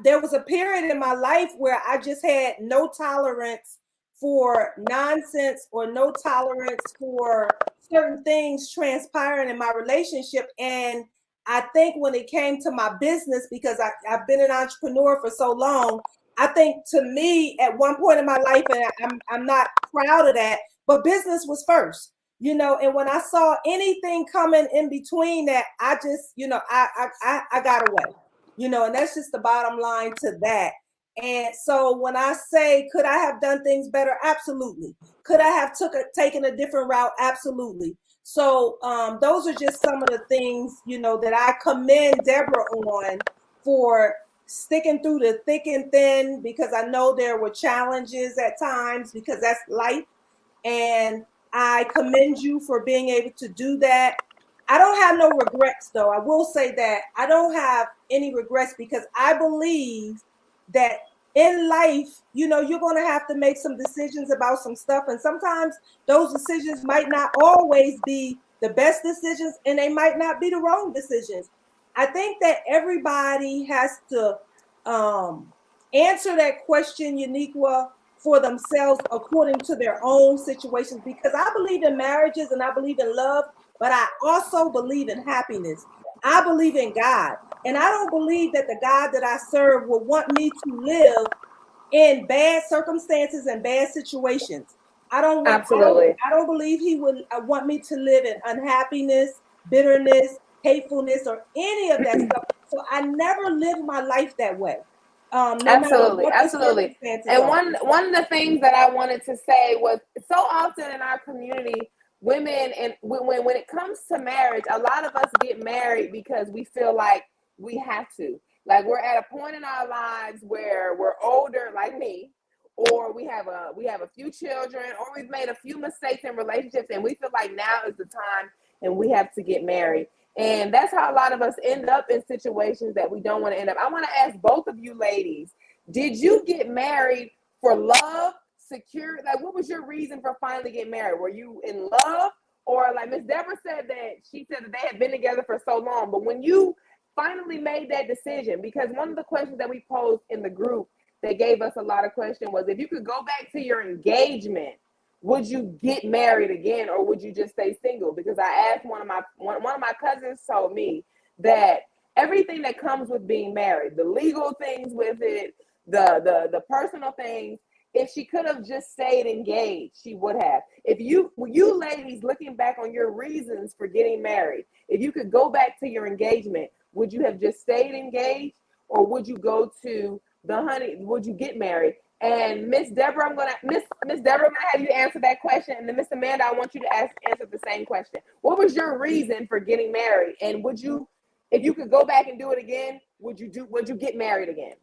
there was a period in my life where I just had no tolerance for nonsense or no tolerance for certain things transpiring in my relationship. And I think when it came to my business, because I've been an entrepreneur for so long, I think to me at one point in my life, and I'm not proud of that, but business was first, you know. And when I saw anything coming in between that, I just, you know, I got away, you know, and that's just the bottom line to that. And so when I say, could I have done things better? Absolutely. Could I have taken a different route? Absolutely. So those are just some of the things, you know, that I commend Deborah on for sticking through the thick and thin, because I know there were challenges at times, because that's life. And I commend you for being able to do that. I don't have no regrets, though. I will say that I don't have any regrets, because I believe that in life, you know, you're going to have to make some decisions about some stuff. And sometimes those decisions might not always be the best decisions, and they might not be the wrong decisions. I think that everybody has to answer that question, Uniqua, for themselves according to their own situations, because I believe in marriages and I believe in love, but I also believe in happiness. I believe in God. And I don't believe that the God that I serve will want me to live in bad circumstances and bad situations.
Absolutely.
I don't believe he would want me to live in unhappiness, bitterness, hatefulness, or any of that stuff. So I never lived my life that way. No matter
Absolutely,
what the
absolutely.
circumstances
And
are.
one of the things that I wanted to say was, so often in our community, women, and when it comes to marriage, a lot of us get married because we feel like we have to. Like we're at a point in our lives where we're older, like me, or we have a few children, or we've made a few mistakes in relationships, and we feel like now is the time, and we have to get married. And that's how a lot of us end up in situations that we don't want to end up. I want to ask both of you ladies, did you get married for love, secure? Like, what was your reason for finally getting married? Were you in love? Or like Miss Deborah said, that she said that they had been together for so long. But when you finally made that decision, because one of the questions that we posed in the group that gave us a lot of questions was, if you could go back to your engagement, would you get married again, or would you just stay single? Because I asked one of my cousins told me that everything that comes with being married, the legal things with it, the personal things, if she could have just stayed engaged, she would have. If you ladies looking back on your reasons for getting married, if you could go back to your engagement, would you have just stayed engaged, or would you go to the honey? Would you get married? And Miss Deborah, Miss Deborah, I'm gonna have you answer that question, and then Miss Amanda, I want you to answer the same question. What was your reason for getting married, and would you, if you could go back and do it again, would you get married again?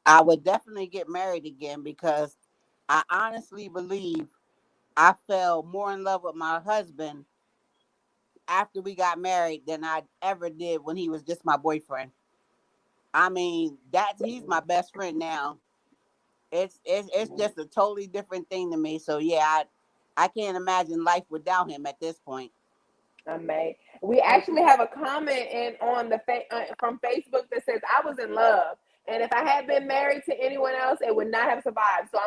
I would definitely get married again, because I honestly believe I fell more in love with my husband after we got married than I ever did when he was just my boyfriend. I mean, he's my best friend now. It's just a totally different thing to me. So yeah, I can't imagine life without him at this point.
May. We actually have a comment in on the from Facebook that says, "I was in love, and if I had been married to anyone else, it would not have survived." So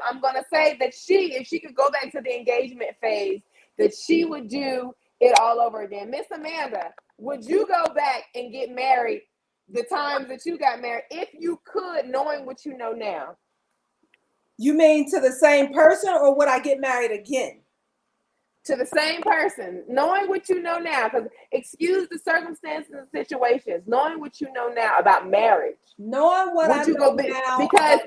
I'm gonna say that if she could go back to the engagement phase, that she would do it all over again. Miss Amanda, would you go back and get married the times that you got married, if you could, knowing what you know now?
You mean to the same person, or would I get married again?
To the same person, knowing what you know now, because excuse the circumstances and situations, knowing what you know now about marriage,
Knowing what I
would you
know
go
now
because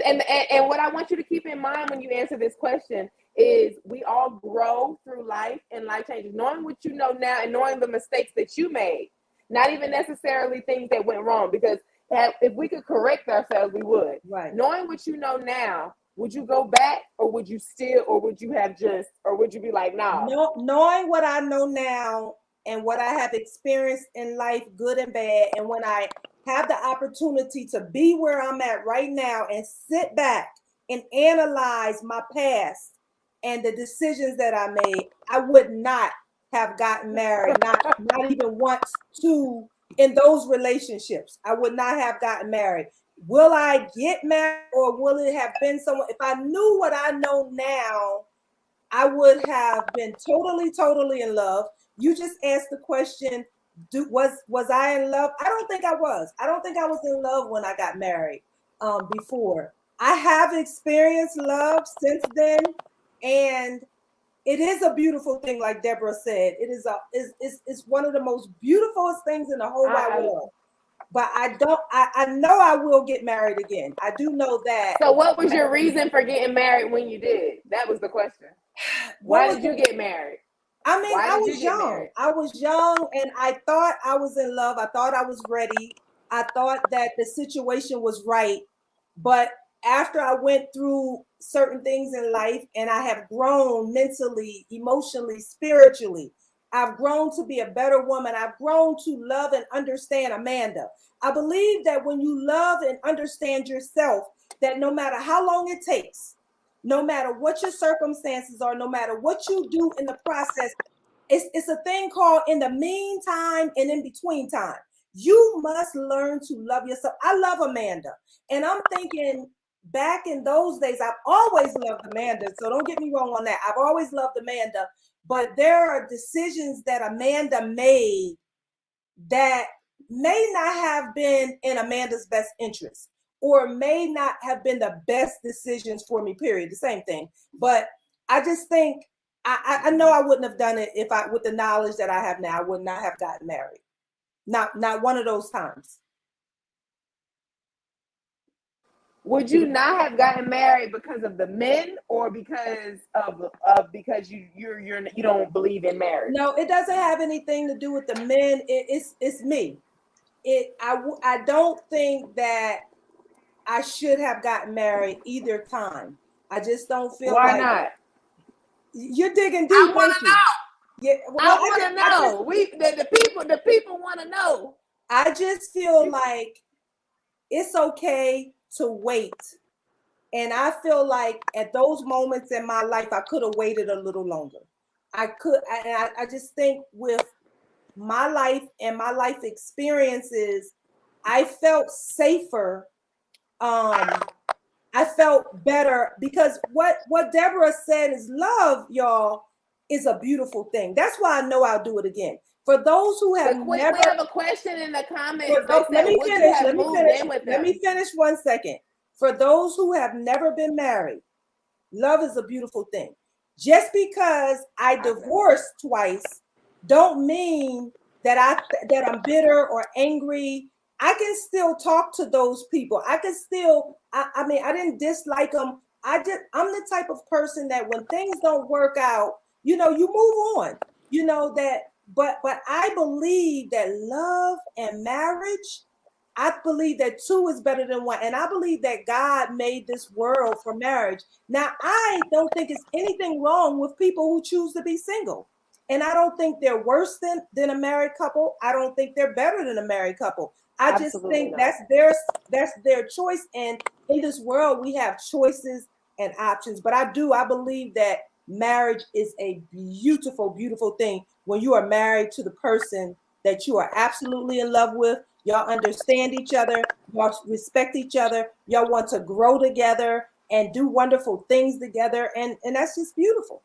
and what I want you to keep in mind when you answer this question is, we all grow through life and life changes. Knowing what you know now and knowing the mistakes that you made, not even necessarily things that went wrong, because if we could correct ourselves, we would.
right.
Knowing what you know now, would you go back, or would you still, or would you have just, or would you be like, no?
No, knowing what I know now and what I have experienced in life, good and bad, and when I have the opportunity to be where I'm at right now and sit back and analyze my past and the decisions that I made, I would not have gotten married, not even once to in those relationships. I would not have gotten married. Will I get married, or will it have been someone? If I knew what I know now, I would have been totally in love. You just asked the question, was I in love? I don't think I was. I don't think I was in love when I got married before. I have experienced love since then, and it is a beautiful thing, like Deborah said. It is it's one of the most beautiful things in the whole wide world. But I know I will get married again. I do know that.
So what was your reason for getting married when you did? That was the question. Why did you get married?
I mean, I was young. I was young, and I thought I was in love. I thought I was ready. I thought that the situation was right. But after I went through certain things in life, and I have grown mentally, emotionally, spiritually, I've grown to be a better woman. I've grown to love and understand Amanda. I believe that when you love and understand yourself, that no matter how long it takes, no matter what your circumstances are, no matter what you do in the process, it's a thing called in the meantime and in between time. You must learn to love yourself. I love Amanda. And I'm thinking back in those days, I've always loved Amanda. So don't get me wrong on that. I've always loved Amanda. But there are decisions that Amanda made that may not have been in Amanda's best interest, or may not have been the best decisions for me, period. The same thing. But I just think I know I wouldn't have done it if I, with the knowledge that I have now, I would not have gotten married. Not one of those times.
Would you not have gotten married because of the men, or because of because you don't believe in marriage?
No, it doesn't have anything to do with the men. It's me. I don't think that I should have gotten married either time. I just don't feel
Why
like.
not?
You're digging deep.
I want to know.
Yeah, well,
I want to know. The people want to know.
I just feel like it's okay to wait. And I feel like at those moments in my life, I could have waited a little longer. I just think with my life and my life experiences, I felt safer. I felt better because what Deborah said is love, y'all, is a beautiful thing. That's why I know I'll do it again. For those who have never,
we have a question in the comments.
let me finish. Let me finish 1 second. For those who have never been married, love is a beautiful thing. Just because I divorced twice, don't mean that I'm bitter or angry. I can still talk to those people. I can still. I mean, I didn't dislike them. I'm the type of person that when things don't work out, you move on. That. But I believe that love and marriage, I believe that two is better than one. And I believe that God made this world for marriage. Now, I don't think it's anything wrong with people who choose to be single. And I don't think they're worse than a married couple. I don't think they're better than a married couple. I just think that's their choice. And in this world, we have choices and options. But I believe that marriage is a beautiful, beautiful thing when you are married to the person that you are absolutely in love with. Y'all understand each other, y'all respect each other, y'all want to grow together and do wonderful things together, and that's just beautiful.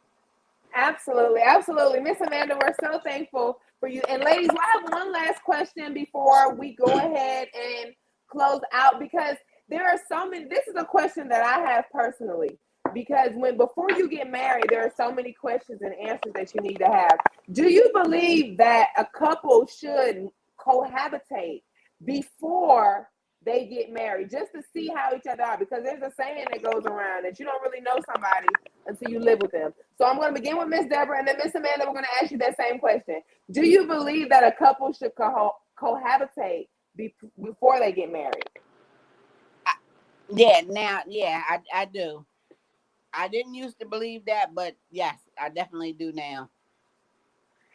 Absolutely. Miss Amanda, we're so thankful for you. And ladies, I have one last question before we go ahead and close out, because there are so many. This is a question that I have personally, because before you get married, there are so many questions and answers that you need to have. Do you believe that a couple should cohabitate before they get married, just to see how each other are? Because there's a saying that goes around that you don't really know somebody until you live with them. So I'm going to begin with Miss Deborah, and then Miss Amanda, we're going to ask you that same question. Do you believe that a couple should cohabitate before they get married?
Yeah, I do. I didn't used to believe that, but yes, I definitely do now.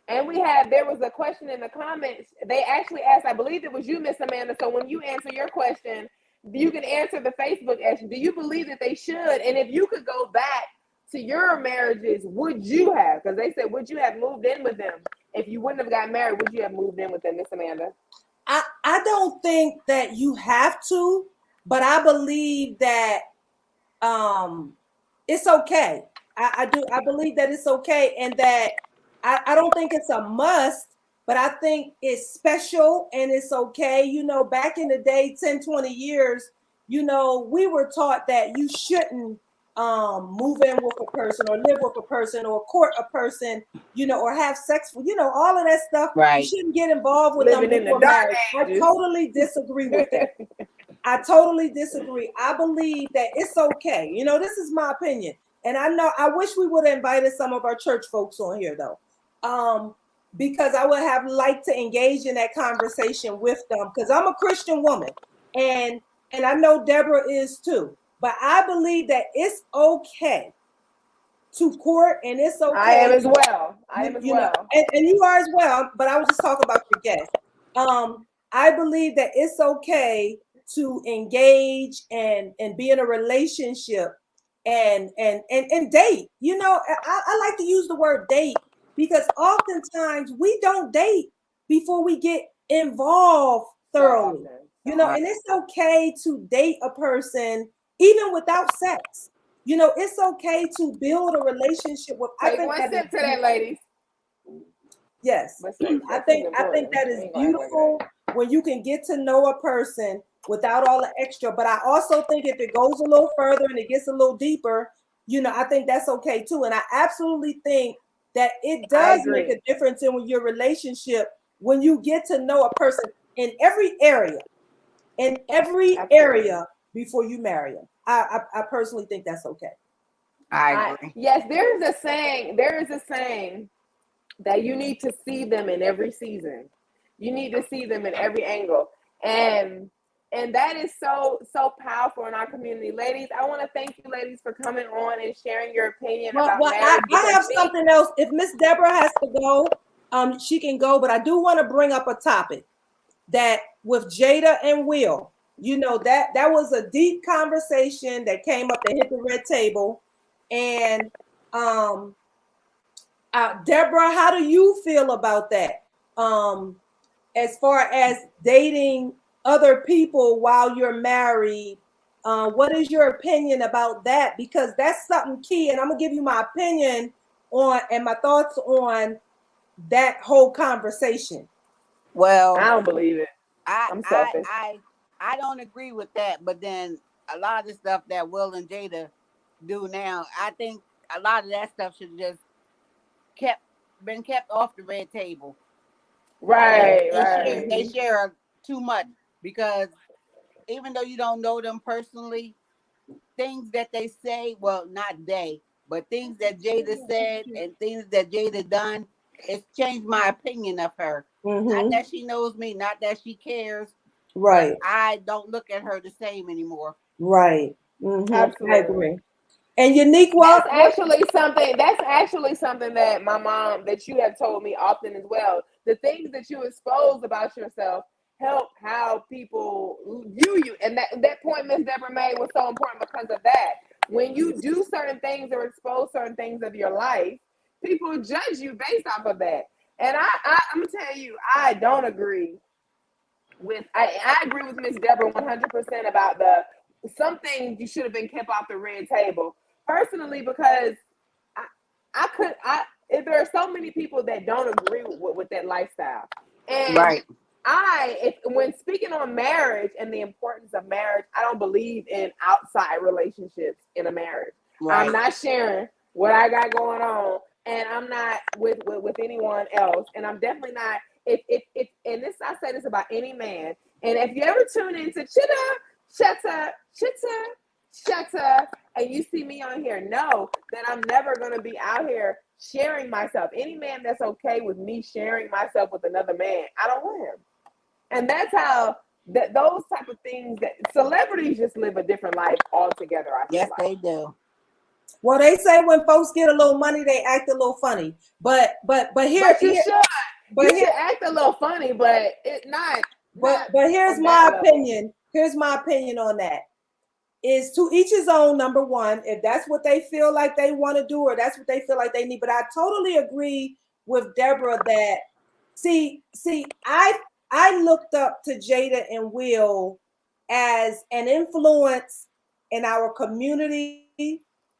And there was a question in the comments. They actually asked, I believe it was you, Miss Amanda. So when you answer your question, you can answer the Facebook question. Do you believe that they should? And if you could go back to your marriages, would you have? Because they said, would you have moved in with them? If you wouldn't have got married, would you have moved in with them, Miss Amanda?
I don't think that you have to, but I believe that it's okay. I do. I believe that it's okay, and that I don't think it's a must, but I think it's special and it's okay. You know, back in the day, 10, 20 years, you know, we were taught that you shouldn't move in with a person or live with a person or court a person, you know, or have sex with, you know, all of that stuff. You
Right.
shouldn't get involved with
Living
them
in the
before
dark
marriage. I
ages.
totally disagree with that. I totally disagree. I believe that it's okay. You know, this is my opinion. And I know I wish we would have invited some of our church folks on here though. Because I would have liked to engage in that conversation with them because I'm a Christian woman and I know Deborah is too. But I believe that it's okay to court and it's okay.
I am as well. I am as
you
well.
know, and you are as well, but I was just talking about your guest. I believe that it's okay to engage and be in a relationship and date. You know, I like to use the word date because oftentimes we don't date before we get involved thoroughly. You know, and it's okay to date a person even without sex. You know, it's okay to build a relationship with.
Take one sip to that, ladies.
Yes, I think that is beautiful when you can get to know a person without all the extra. But I also think if it goes a little further and it gets a little deeper, you know, I think that's okay too. And I absolutely think that it does make a difference in your relationship when you get to know a person in every area, before you marry them. I personally think that's okay.
I agree.
Yes, there is a saying that you need to see them in every season. You need to see them in every angle. And that is so powerful in our community. Ladies, I want to thank you ladies for coming on and sharing your opinion about marriage.
I have something else. If Miss Deborah has to go, she can go, but I do want to bring up a topic that with Jada and Will, you know, that was a deep conversation that came up and hit the red table. And Deborah, how do you feel about that? As far as dating other people while you're married, what is your opinion about that? Because that's something key, and I'm gonna give you my opinion on and my thoughts on that whole conversation.
Well,
I don't believe it. I'm selfish.
I don't agree with that, but then a lot of the stuff that Will and Jada do now, I think a lot of that stuff should just been kept off the red table.
Right.
They share too much because even though you don't know them personally, things that they say, well, not they, but things that Jada said and things that Jada done, it's changed my opinion of her.
Mm-hmm.
Not that she knows me, not that she cares.
Right.
I don't look at her the same anymore.
Right. Mm-hmm.
Absolutely.
I agree. And unique,
that's actually something that my mom, that you have told me often as well. The things that you expose about yourself help how people view you. And that point Miss Deborah made was so important because of that. When you do certain things or expose certain things of your life, people judge you based off of that. And I'm gonna tell you, I don't agree with. I agree with Miss Deborah 100% about some things you should have been kept off the red table. Personally, because there are so many people that don't agree with that lifestyle. And
right.
When speaking on marriage and the importance of marriage, I don't believe in outside relationships in a marriage. Right. I'm not sharing what I got going on, and I'm not with anyone else. And I'm definitely not. And this, I say this about any man. And if you ever tune into Chitter Chatter, and you see me on here, know that I'm never going to be out here sharing myself. Any man that's okay with me sharing myself with another man, I don't want him. And that's how those type of things, that celebrities just live a different life altogether.
Yes, they do.
Well, they say when folks get a little money, they act a little funny. But here,
But you should.
but
You
here,
should act a little funny, but it not
but here's
on that
my
level.
opinion. Here's my opinion on that. Is to each his own, number one, if that's what they feel like they want to do or that's what they feel like they need. But I totally agree with Deborah that I looked up to Jada and Will as an influence in our community,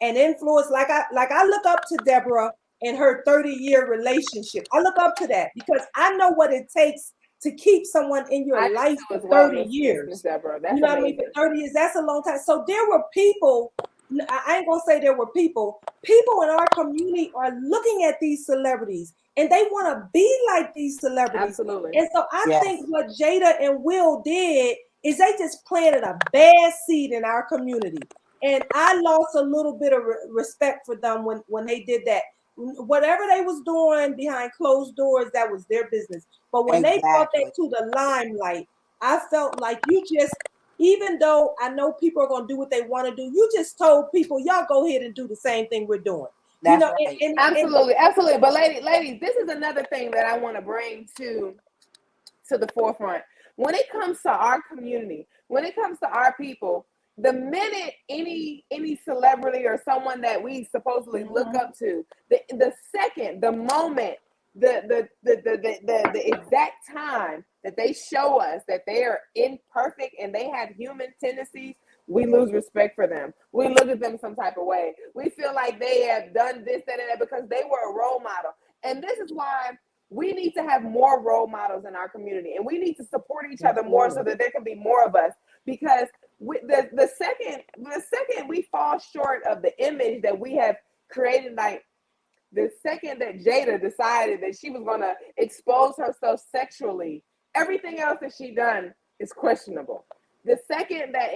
an influence like I look up to Deborah and her 30-year relationship. I look up to that because I know what it takes to keep someone in
I
your
do
life
too
for
as well,
30
Miss
years.
Deborah. That's
You know what I mean?
amazing.
For 30 years, that's a long time. So there were people, I ain't gonna say there were people in our community are looking at these celebrities and they want to be like these celebrities.
Absolutely.
And so I
Yes.
think what Jada and Will did is they just planted a bad seed in our community. And I lost a little bit of respect for them when they did that. Whatever they was doing behind closed doors, that was their business. But when they brought that
Exactly.
to the limelight, I felt like you just, even though I know people are going to do what they want to do, you just told people, y'all go ahead and do the same thing we're doing. You
That's
know,
right.
Absolutely, absolutely. But ladies, this is another thing that I want to bring to the forefront. When it comes to our community, when it comes to our people, the minute any celebrity or someone that we supposedly look up to, the second, the moment, the exact time that they show us that they are imperfect and they have human tendencies, we lose respect for them. We look at them some type of way. We feel like they have done this, that, and that because they were a role model. And this is why we need to have more role models in our community, and we need to support each other more so that there can be more of us. Because the second we fall short of the image that we have created, like the second that Jada decided that she was going to expose herself sexually, everything else that she done is questionable. The second that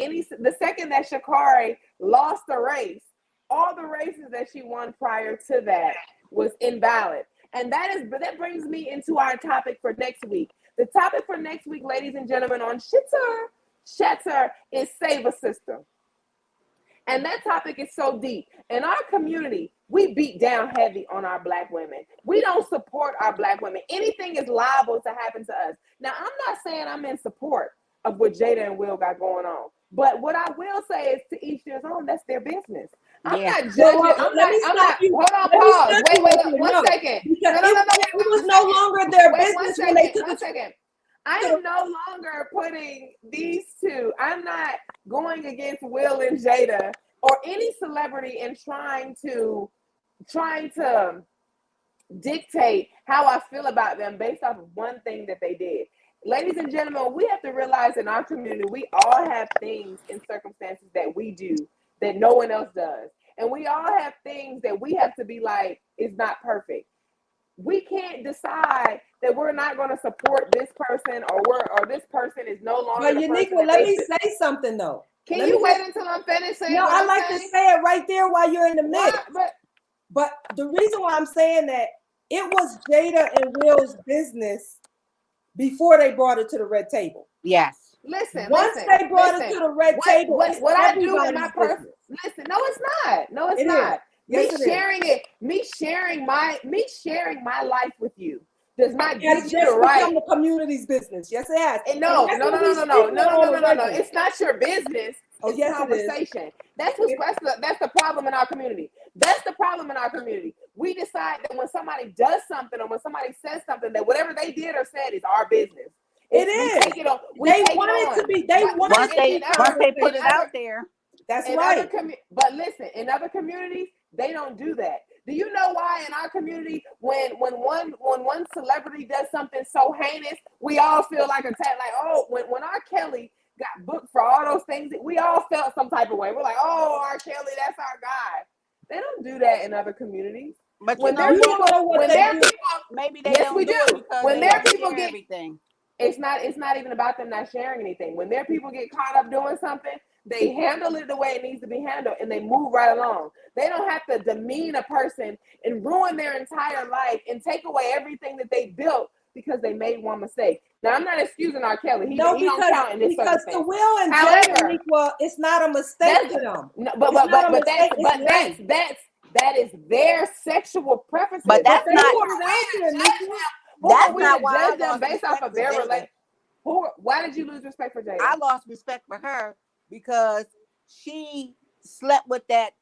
Sha'Carri lost the race, all the races that she won prior to that was invalid. And that brings me into our topic for next week. The topic for next week, ladies and gentlemen, on Chitter Chatter is save a sister. And that topic is so deep. In our community, we beat down heavy on our Black women. We don't support our Black women. Anything is liable to happen to us. Now, I'm not saying I'm in support of what Jada and Will got going on. But what I will say is to each their own, that's their business. I'm
Yeah.
not judging.
Well, let me stop you.
Hold on,
Let me
pause.
stop
Wait,
you
wait,
right
wait,
there.
one
No,
second.
because
No,
it was no longer their
wait,
business when they took
one
it
second. I am no longer putting these two. I'm not going against Will and Jada or any celebrity and trying to dictate how I feel about them based off of one thing that they did. Ladies and gentlemen, we have to realize in our community, we all have things and circumstances that we do that no one else does. And we all have things that we have to be like, it's not perfect. We can't decide that we're not going to support this person or this person is no longer
But
the person
Uniqua,
that
let
they
me
should.
say something though.
Can
Let
you
me
wait
just,
until I'm finished saying
no,
what
I
I'm
like to
saying?
say it right there while you're in the mix.
Why?
But the reason why I'm saying that it was Jada and Will's business before they brought it to the red table.
Yes.
Listen,
Once
listen,
they brought it
listen.
to the red table, it's
What I do in my
everybody's business.
listen, no, it's not. No, it's
It is.
not.
Yes, it is.
Me sharing my life with you does not
Has
give you the
just
right.
become the community's business. Yes, it has.
And
And
no,
that's
no, no,
what
no,
we
no,
speak
no, no, no,
on
no,
on
no,
a
no, no.
regular.
It's not your business.
Oh,
It's
yes, it is.
conversation. That's the problem in our community. That's the problem in our community. We decide that when somebody does something or when somebody says something, that whatever they did or said is our business.
It
We
is.
take it on. We
They
take it
want it
on.
to be. They want
Once
it to be
they put it
conversation.
out there.
That's right.
But listen, in other communities, they don't do that. Do you know why in our community, when one celebrity does something so heinous, we all feel like attacked? Like, oh, when R. Kelly got booked for all those things, we all felt some type of way. We're like, oh, R. Kelly, that's our guy. They don't do that in other communities.
But
When
You
their people,
don't know what
when
they
their
do.
people,
maybe they
yes,
don't
we
do
do.
it because
When
they
their
don't
people
share
get,
everything.
it's not even about them not sharing anything. When their people get caught up doing something, they handle it the way it needs to be handled and they move right along. They don't have to demean a person and ruin their entire life and take away everything that they built because they made one mistake. Now I'm not excusing R. Kelly. He don't count in this
because
circumstance.
the Will and
However,
Jada Uniqua, it's not a mistake to them.
No, that is their sexual preferences.
But that's
they
not.
put it out there, Uniqua.
That's
we
not why I
judge them
lost
based off
respect
of
for
their
Jada.
relationship. Why did you lose respect for Jada?
I lost respect for her because she slept with that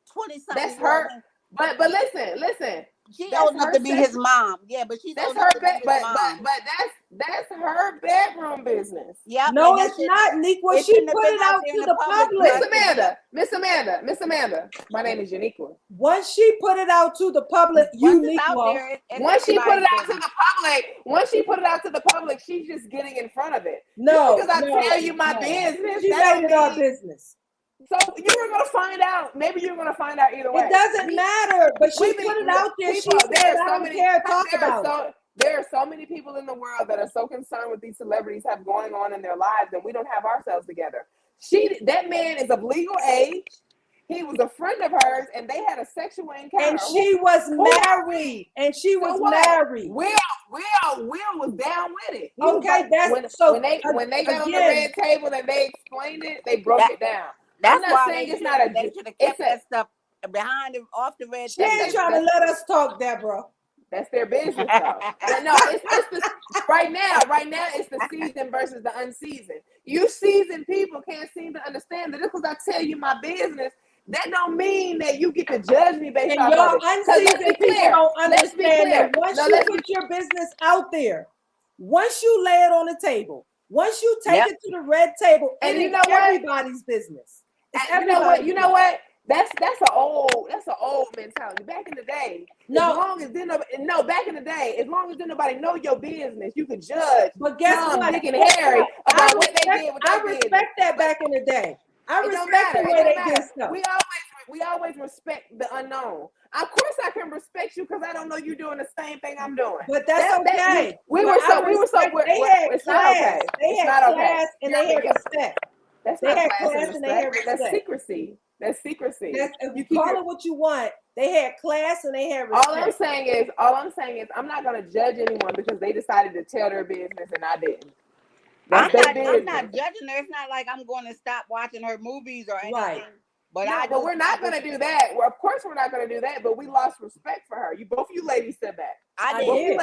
20-something.
That's her. But listen.
She old enough to be his mom. Yeah, but she's old enough to be his mom.
But that's her bedroom business.
Yeah.
No, it's not, Uniqua. She put it out to the public.
Miss Amanda. My name is Uniqua.
Once she put it out to the public, Uniqua.
Once she put it out to the public, she's just getting in front of it.
No,
because I tell you my business.
She made it our business.
So you were gonna find out. Maybe you're gonna find out either way.
It doesn't matter. But she put it out there. She said, "I don't care. Talk about it."
There are so many people in the world that are so concerned with these celebrities have going on in their lives, and we don't have ourselves together. That man is of legal age. He was a friend of hers, and they had a sexual encounter.
And she was married.
Will was down with it.
Okay,
when they got on the red table and they explained it, they broke it down.
That's
I'm not
why
saying it's
not
not
they should have kept that stuff behind him off the red
table. She ain't trying to let us talk, Deborah.
That's their business, though. But no, right now it's the seasoned versus the unseasoned. You seasoned people can't seem to understand that just because I tell you my business, that don't mean that you get to judge me based off of it.
Unseasoned people don't understand that once you put your business out there, once you lay it on the table, once you take it to the red table, and you know everybody's business.
You know what? That's an old mentality. Back in the day, back in the day, as long as nobody know your business, you could judge.
But guess what?
Dick and Harry about what they did with their
I respect that back in the day. I respect the way they did stuff.
We always respect the unknown. Of course, I can respect you because I don't know you doing the same thing I'm doing.
But that's okay.
We were so. It's not okay.
They had class and they had respect.
That's not class and respect. That's secrecy. That's secrecy.
You call it what you want. They had class and they had respect.
All I'm saying is, I'm not going to judge anyone because they decided to tell their business and I didn't.
I'm not judging her. It's not like I'm going to stop watching her movies or anything.
Right.
But we're not going to do that. Well, of course, we're not going to do that. But we lost respect for her. Both you ladies said that.
I did.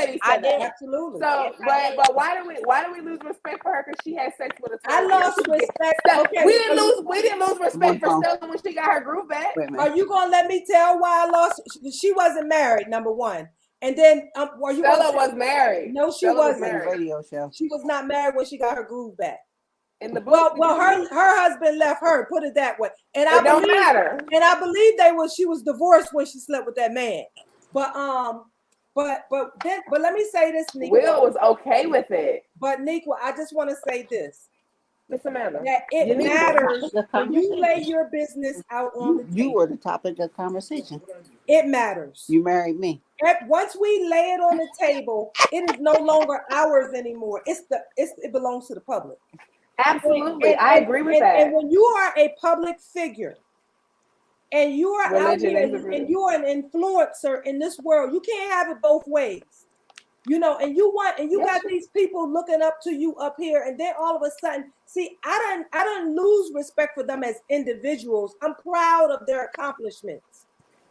Absolutely.
So, but why do we lose respect for her? Because she had sex with a.
I lost respect. Okay.
We didn't lose respect for Stella when she got her groove back.
Are you gonna let me tell why I lost? She wasn't married. Number one. And then,
Stella was married.
No, she wasn't.
Radio show.
She was not married when she got her groove back.
In the book,
her husband left her. Put it that way. And
it don't matter.
And I believe she was divorced when she slept with that man. But let me say this, Niqua.
Will was okay with it.
But Niqua, I just want to say this.
Miss Amanda,
that it matters when you lay your business out on the table.
You were the topic of conversation.
It matters.
You married me.
Once we lay it on the table, it is no longer ours anymore. It belongs to the public.
Absolutely, I agree with that.
And when you are a public figure, and you are out here, and you are an influencer in this world, you can't have it both ways. You know, and you got these people looking up to you up here, and then all of a sudden, see, I don't lose respect for them as individuals. I'm proud of their accomplishments.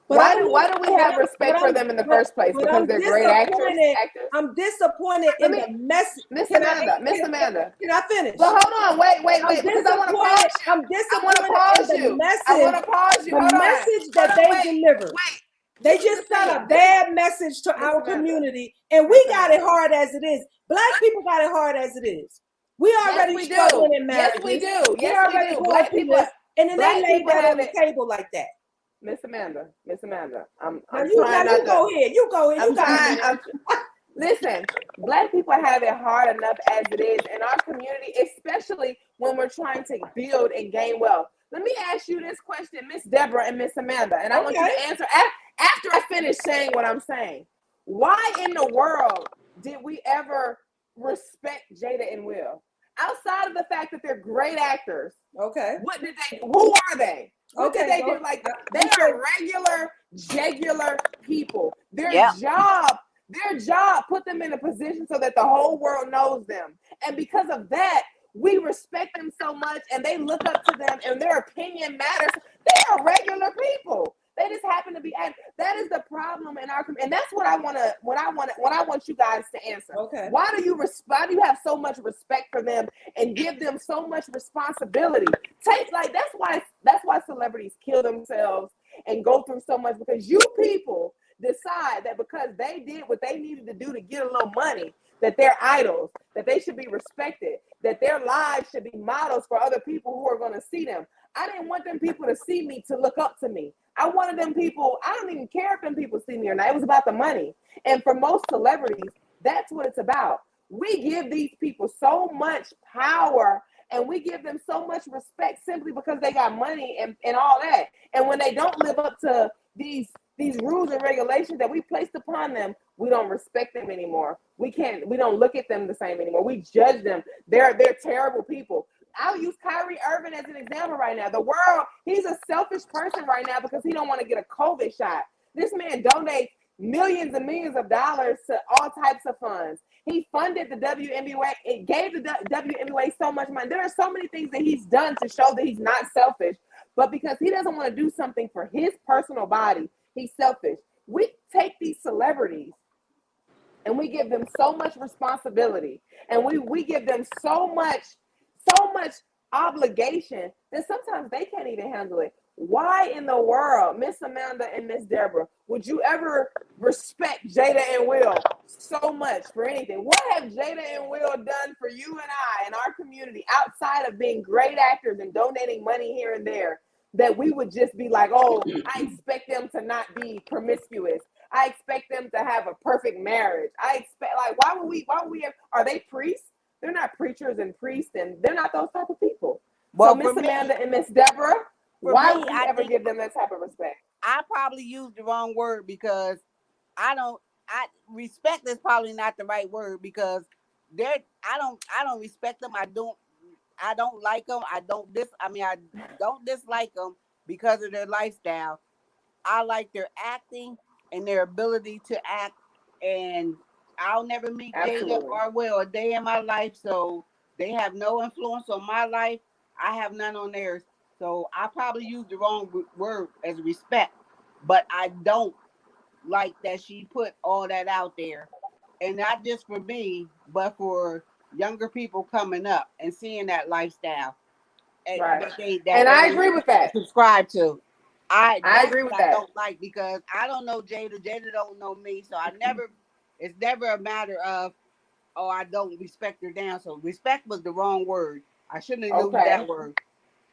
But
why do we have respect for them in the first place? Because they're great actors.
I'm disappointed in the message.
Miss Amanda.
Can I finish?
Well, hold on. Wait. Because I want to pause you.
I'm disappointed in the message.
I want to pause you.
The message that they delivered. They just sent a bad message to our community, and we got it hard as it is. Black people got it hard as it is. We already struggling in marriage.
Yes, we do.
Black people, and then they lay that on the table like that.
Miss Amanda, I'm
you go ahead.
Listen, Black people have it hard enough as it is in our community, especially when we're trying to build and gain wealth. Let me ask you this question, Miss Deborah and Miss Amanda, and I want you to answer after I finish saying what I'm saying. Why in the world did we ever respect Jada and Will? Outside of the fact that they're great actors.
Okay.
Who are they? What did they do? Like, they are regular people. Their their job put them in a position so that the whole world knows them. And because of that, we respect them so much, and they look up to them, and their opinion matters. They are regular people. They just happen to be, and that is the problem in our community. And that's what I want you guys to answer.
Okay.
Why do you have so much respect for them and give them so much responsibility? That's why celebrities kill themselves and go through so much, because you people decide that because they did what they needed to do to get a little money, that they're idols, that they should be respected, that their lives should be models for other people who are going to see them. I didn't want them people to see me to look up to me. I wanted them people, I don't even care if them people see me or not. It was about the money. And for most celebrities, that's what it's about. We give these people so much power, and we give them so much respect simply because they got money and all that. And when they don't live up to these rules and regulations that we placed upon them, we don't respect them anymore. We don't look at them the same anymore. We judge them. They're terrible people. I'll use Kyrie Irving as an example right now. The world, he's a selfish person right now because he don't want to get a COVID shot. This man donates millions and millions of dollars to all types of funds. He funded the WNBA. It gave the WNBA so much money. There are so many things that he's done to show that he's not selfish. But because he doesn't want to do something for his personal body, he's selfish. We take these celebrities and we give them so much responsibility, and we give them so much obligation that sometimes they can't even handle it. Why in the world, Miss Amanda and Miss Deborah, would you ever respect Jada and Will so much for anything? What have Jada and Will done for you and I in our community outside of being great actors and donating money here and there, that we would just be like, oh, I expect them to not be promiscuous. I expect them to have a perfect marriage. I expect, like, why would we, are they priests? They're not preachers and priests, and they're not those type of people. Well, so Miss Amanda and Miss Deborah, why would you ever give them that type of respect?
I probably used the wrong word because respect is probably not the right word, because I don't respect them. I don't like them. I don't dislike them because of their lifestyle. I like their acting and their ability to act, and I'll never meet Jada or Will a day in my life, so they have no influence on my life. I have none on theirs, so I probably used the wrong word as respect, but I don't like that she put all that out there, and not just for me, but for younger people coming up and seeing that lifestyle.
Right. And I agree with that.
Subscribe to. I
agree with that.
I don't like, because I don't know Jada. Jada don't know me, so it's never a matter of, oh, I don't respect her down. So respect was the wrong word. I shouldn't have used that word.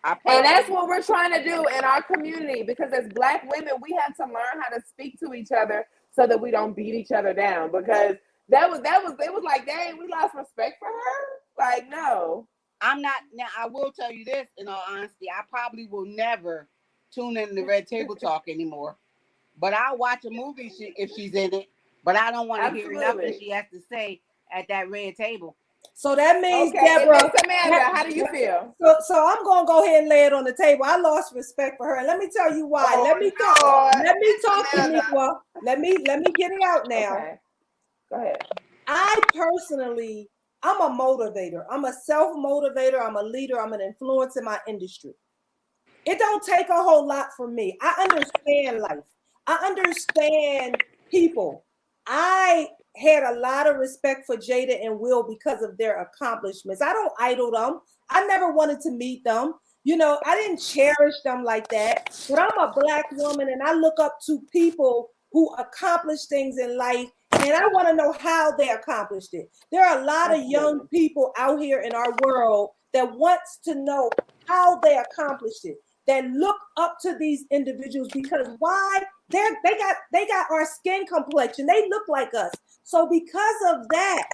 And that's what we're trying to do in our community, because as Black women, we have to learn how to speak to each other so that we don't beat each other down. Because it was like, dang, we lost respect for her. Like, no.
I'm not. Now, I will tell you this, in all honesty, I probably will never tune in to Red Table Talk anymore. But I'll watch a movie if she's in it. But I don't want to hear nothing she has to say at that red table.
So that means, Deborah,
Amanda, how do you feel?
So I'm gonna go ahead and lay it on the table. I lost respect for her, and let me tell you why. Let me talk, Uniqua. Let me get it out now.
Okay. Go ahead.
I personally, I'm a motivator. I'm a self-motivator. I'm a leader. I'm an influence in my industry. It don't take a whole lot from me. I understand life. I understand people. I had a lot of respect for Jada and Will because of their accomplishments. I don't idol them. I never wanted to meet them. You know, I didn't cherish them like that. But I'm a Black woman, and I look up to people who accomplish things in life, and I want to know how they accomplished it. There are a lot of young people out here in our world that wants to know how they accomplished it, that look up to these individuals, because why? They got our skin complexion. They look like us. So because of that,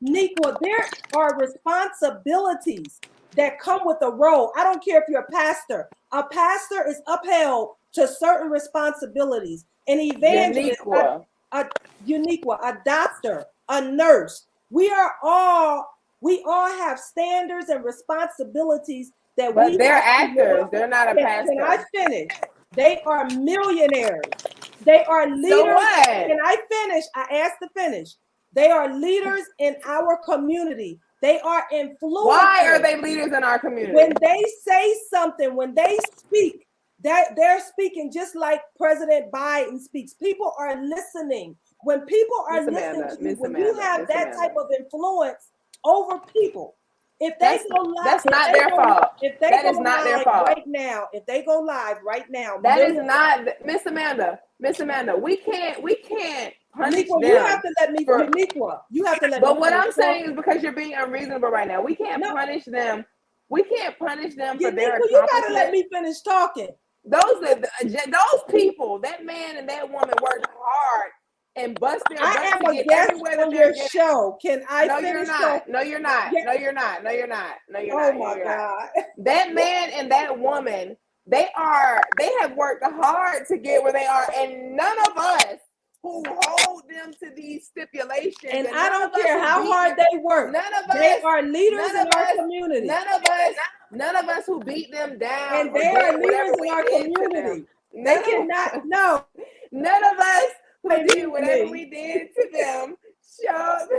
Niqua, there are responsibilities that come with a role. I don't care if you're a pastor. A pastor is upheld to certain responsibilities. An evangelist, Uniqua, a doctor, a nurse. We all have standards and responsibilities that
But they're actors. They're not a pastor.
Can I finish? They are millionaires. They are leaders.
So what?
Can I finish? I asked to finish. They are leaders in our community. They are influencers.
Why are they leaders in our community?
When they say something, when they speak, that they're speaking just like President Biden speaks. People are listening. When people are listening to you, when you have that type of influence over people, if they go live,
that's not their fault.
If they go live right now, if they go live right now,
that is not Miss Amanda. We can't punish them.
You have to let me. You have to let me.
But what I'm saying is because you're being unreasonable right now. We can't punish them. We can't punish them for their accomplishments.
You gotta let me finish talking.
Those people, that man and that woman worked hard and busted.
I am a guest on your show. Can I finish?
No, you're not. No, you're not.
Oh my God.
That man and that woman, they have worked hard to get where they are, and none of us who hold them to these stipulations.
And I don't care how hard they work.
None of us.
They are leaders in our community.
None of us who beat them down.
And they are leaders in our community. They cannot. No.
None of us who did whatever we did to them showed.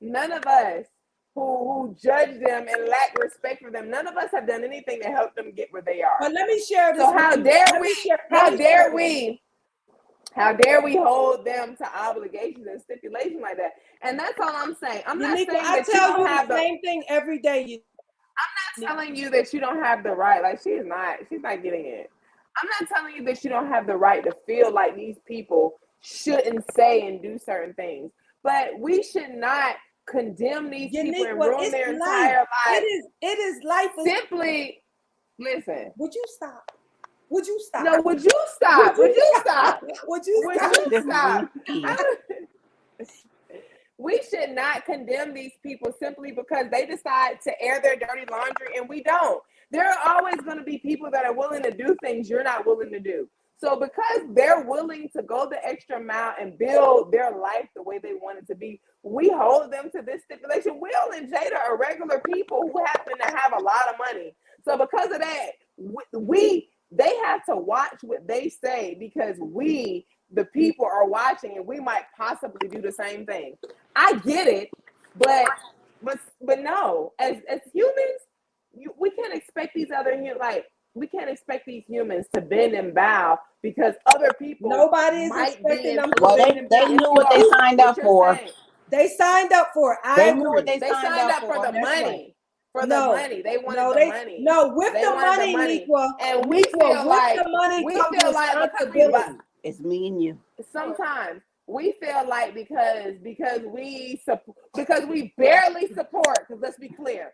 None of us who judge them and lack respect for them. None of us have done anything to help them get where they are.
But let me share this.
So how dare we hold them to obligations and stipulations like that? And that's all I'm saying. I'm not saying that you don't have the same
thing every day.
I'm not telling you that you don't have the right. Like she's not getting it. I'm not telling you that you don't have the right to feel like these people shouldn't say and do certain things. But we should not condemn these people and ruin their entire life.
It is life.
Simply listen.
Would you stop? Would you stop?
No, would you stop? Would you stop?
Would you
stop? We should not condemn these people simply because they decide to air their dirty laundry and we don't. There are always going to be people that are willing to do things you're not willing to do. So because they're willing to go the extra mile and build their life the way they want it to be, we hold them to this stipulation. Will and Jada are regular people who happen to have a lot of money. So because of that, they have to watch what they say because we, the people, are watching and we might possibly do the same thing. I get it, but no, as humans, we can't expect these we can't expect these humans to bend and bow because other people.
Nobody is expecting them.
Well, they knew what they signed up for.
They signed up for it.
They knew what they
signed up for. The money. For the money, they wanted the money.
No, with the money, Niqua,
and we feel like
the money
responsibility.
It's me and you.
Sometimes we feel like because we barely support. Because let's be clear,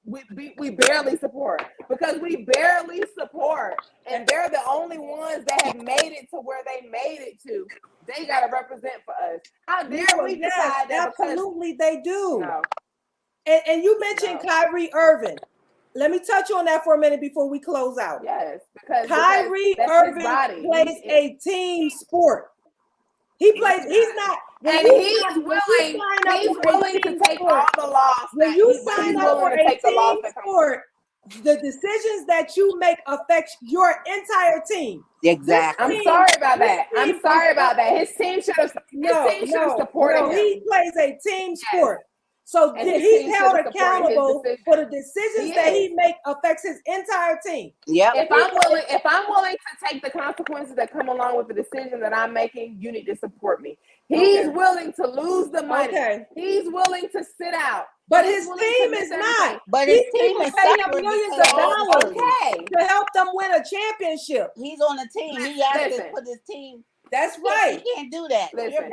we barely support because we barely support, and they're the only ones that have made it to where they made it to. They gotta represent for us. How dare we decide that?
Absolutely, they do.
No.
And you mentioned Kyrie Irving. Let me touch on that for a minute before we close out.
Yes, because
Kyrie Irving plays a team sport. He plays. He's not.
And he's willing to take all the loss.
When you sign up for a team sport, the decisions that you make affects your entire team.
Exactly.
I'm sorry about that. His team should have supported him.
He plays a team sport. So he's held accountable for the decisions that he makes affects his entire team.
Yeah.
If I'm willing to take the consequences that come along with the decision that I'm making, you need to support me. He's willing to lose the money. Okay. He's willing to sit out.
But his team is not.
But his team is
paying him millions of dollars to help them win a championship.
He's on the team. He has to put his team.
That's right.
He can't do that.
Listen,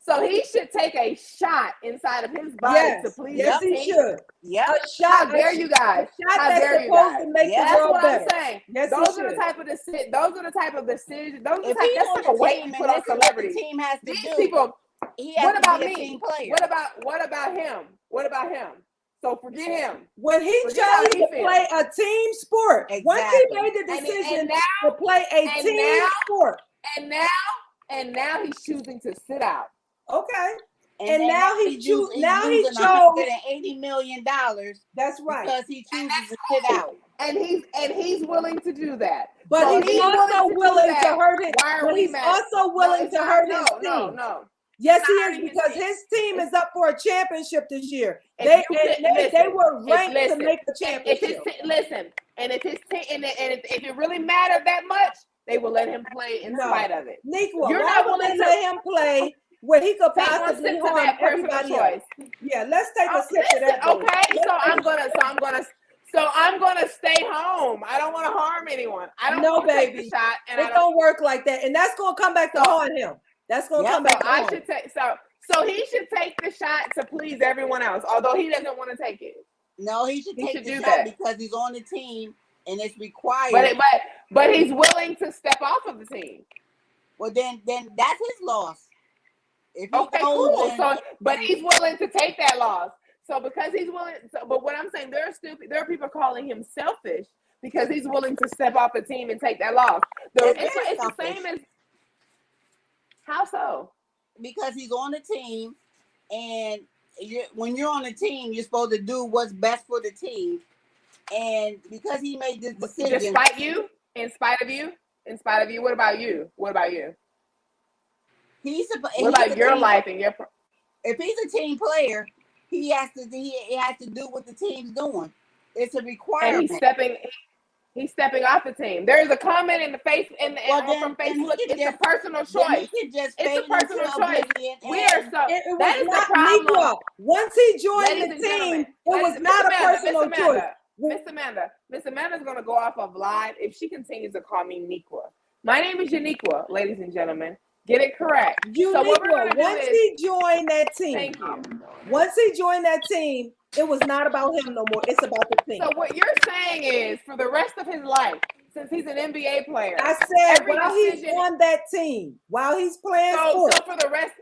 so he should take a shot inside of his body to please his team.
He should.
Yeah.
A shot.
How dare you guys?
How dare you guys? To make the world better.
That's what I'm saying.
Yes,
those are the type of decisions. That's like a weight you put on celebrities.
The team has to
These
do.
people.
What about me?
What about him? So forget him.
When he chose to play a team sport, once he made the decision to play a team sport,
and now he's choosing to sit out.
Okay. And now he
he's
chose. Now he
losing
chose.
$180 million.
That's right.
Because he chooses to sit out.
And he's willing to do that.
But
So
he's also willing to hurt it.
Why are
But
we
he's
mad?
also willing to hurt his team.
No.
Yes, he is, because his team is up for a championship this year. They were ranked to make the championship.
And if his team, and if it really mattered that much, they will let him play in spite of it.
Niqua, you're not willing to let him play where he could possibly harm everybody else. Yeah, let's take a sip of that.
Okay, so I'm gonna stay home. I don't want to harm anyone. I don't want to take the shot, and
it don't work like that, and that's gonna come back to haunt him. That's gonna come back.
So he should take the shot to please everyone else, although he doesn't want to take it.
No, he should take the shot because he's on the team and it's required.
But he's willing to step off of the team.
Well, then that's his loss.
If he cool. But he's willing to take that loss. So because he's willing, but what I'm saying, there are people calling him selfish because he's willing to step off the team and take that loss. It's the same as. How so?
Because he's on the team, and when you're on the team, you're supposed to do what's best for the team. And because he made this decision,
despite you, in spite of you, what about you? What about your life and your?
If he's a team player, he has to do what the team's doing. It's a requirement.
And he's stepping off the team. There's a comment in the face from Facebook. It's a personal choice. It's a personal choice. That is the problem.
Once he joined the team, it was not a personal choice.
Miss Amanda's gonna go off of live if she continues to call me Niqua. My name is Uniqua, ladies and gentlemen. Get it correct.
Once he joined that team,
thank you.
Once he joined that team, it was not about him no more. It's about the team.
So what you're saying is, for the rest of his life, since he's an NBA player,
I said while he's on that team, while he's playing sports.
So for the rest,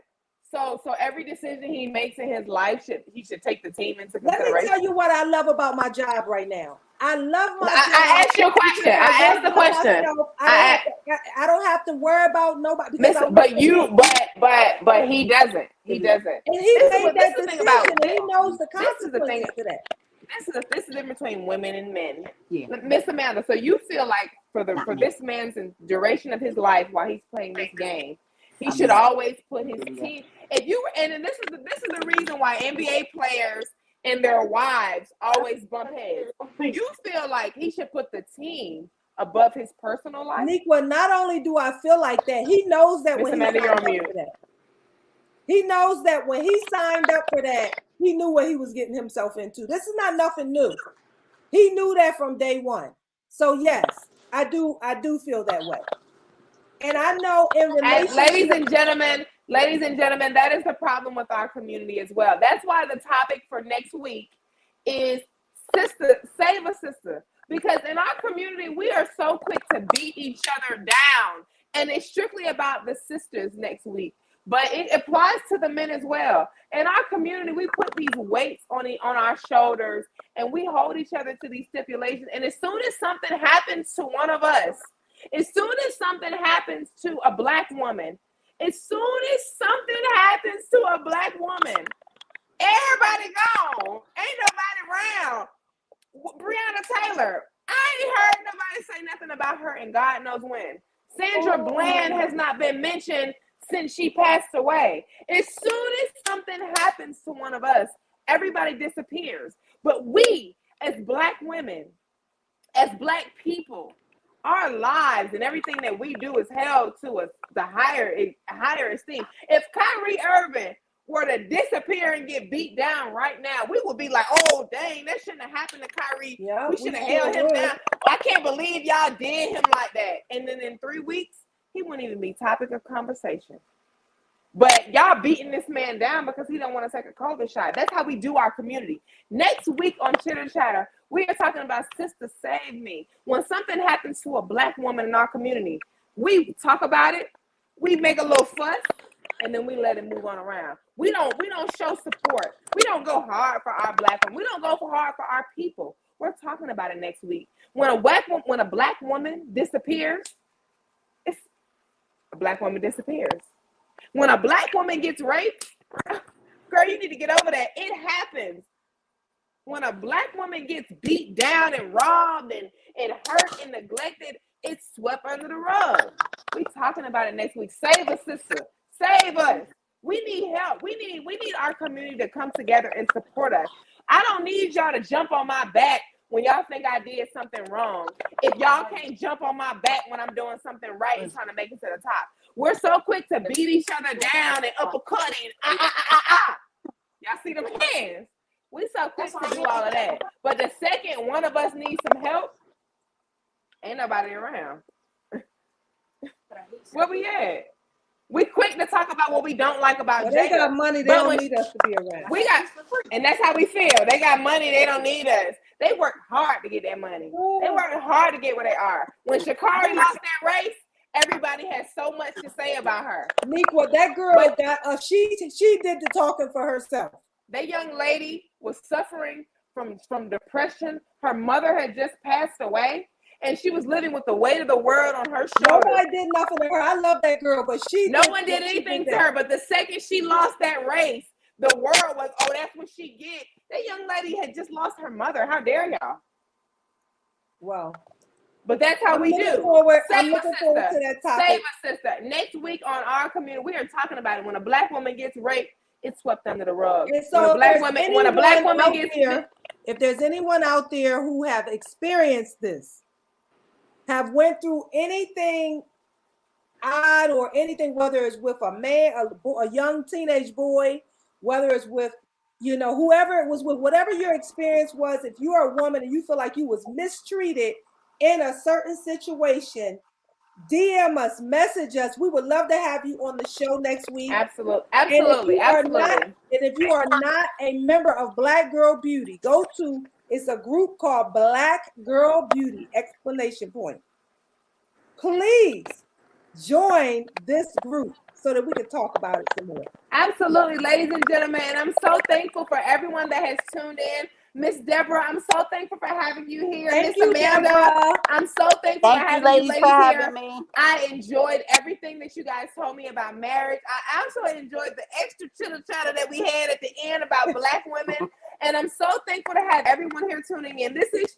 so every decision he makes in his life he should take the team into consideration.
Let me tell you what I love about my job right now. I love my job.
I asked you a question. I asked the question.
I don't have to worry about nobody.
But he doesn't. He doesn't.
And he made that decision, and he knows the consequences to that.
This is the difference between women and men. Yeah. Miss Amanda, so you feel like for this man's duration of his life while he's playing this game, he should always put his team. If you were, and this is the reason why NBA players and their wives always bump heads. You feel like he should put the team above his personal life?
Niqua, not only do I feel like that, he knows that when he signed up for that. He knows that when he signed up for that, he knew what he was getting himself into. This is not nothing new. He knew that from day one. So yes, I do feel that way. And I know in relationships,
ladies and gentlemen, that is the problem with our community as well. That's why the topic for next week is sister, save a sister. Because in our community, we are so quick to beat each other down. And it's strictly about the sisters next week. But it applies to the men as well. In our community, we put these weights on our shoulders and we hold each other to these stipulations. And as soon as something happens to one of us, as soon as something happens to a black woman, as soon as something happens to a black woman, everybody gone. Ain't nobody around. Breonna Taylor, I ain't heard nobody say nothing about her and God knows when. Sandra Bland has not been mentioned since she passed away. As soon as something happens to one of us, everybody disappears. But we, as black women, as black people, our lives and everything that we do is held to the higher esteem. If Kyrie Irving were to disappear and get beat down right now, we would be like, oh, dang, that shouldn't have happened to Kyrie. Yeah, we should have held him down. I can't believe y'all did him like that. And then in 3 weeks, he wouldn't even be topic of conversation. But y'all beating this man down because he don't want to take a COVID shot. That's how we do our community. Next week on Chitter Chatter, we are talking about Sister Save Me. When something happens to a black woman in our community, we talk about it, we make a little fuss, and then we let it move on around. We don't show support. We don't go hard for our black women. We don't go hard for our people. We're talking about it next week. When a black woman disappears, a black woman disappears. When a black woman gets raped, girl, you need to get over that. It happens. When a Black woman gets beat down and robbed and hurt and neglected, it's swept under the rug. We talking about it next week. Save us, sister. Save us. We need help. We need our community to come together and support us. I don't need y'all to jump on my back when y'all think I did something wrong. If y'all can't jump on my back when I'm doing something right and trying to make it to the top. We're so quick to beat each other down and uppercut and Y'all see them hands? We so quick to do all of that. But the second one of us needs some help, ain't nobody around. Where we at? We quick to talk about what we don't like about
They
Jada.
got money, they don't need us to be around.
And that's how we feel. They got money, they don't need us. They work hard to get that money. They work hard to get where they are. When Sha'Carri lost that race, everybody has so much to say about her.
Niqua, that girl got she did the talking for herself.
That young lady was suffering from depression. Her mother had just passed away, and she was living with the weight of the world on her shoulders.
Nobody did nothing to her. I love that girl, but
no one did anything to her. But the second she lost that race, the world was, oh, that's what she get. That young lady had just lost her mother. How dare y'all?
Well,
but that's how we do.
I'm looking forward to that topic.
Save a sister. Next week on our community, we are talking about it. When a Black woman gets raped, it's swept under the rug.
And so
when a black woman gets
here, if there's anyone out there who have experienced this, have went through anything odd or anything, whether it's with a man, a young teenage boy, whether it's with, whoever it was with, whatever your experience was, if you're a woman and you feel like you was mistreated in a certain situation, DM us, message us. We would love to have you on the show next week.
Absolutely.
And if you are not a member of Black Girl Beauty, go to, it's a group called Black Girl Beauty, ! Please join this group so that we can talk about it some more.
Absolutely, ladies and gentlemen. And I'm so thankful for everyone that has tuned in. Miss Deborah, I'm so thankful for having you here. Miss Amanda,
Deborah.
I'm so thankful for having you ladies here.
Me.
I enjoyed everything that you guys told me about marriage. I also enjoyed the extra chitter chatter that we had at the end about Black women. And I'm so thankful to have everyone here tuning in. This is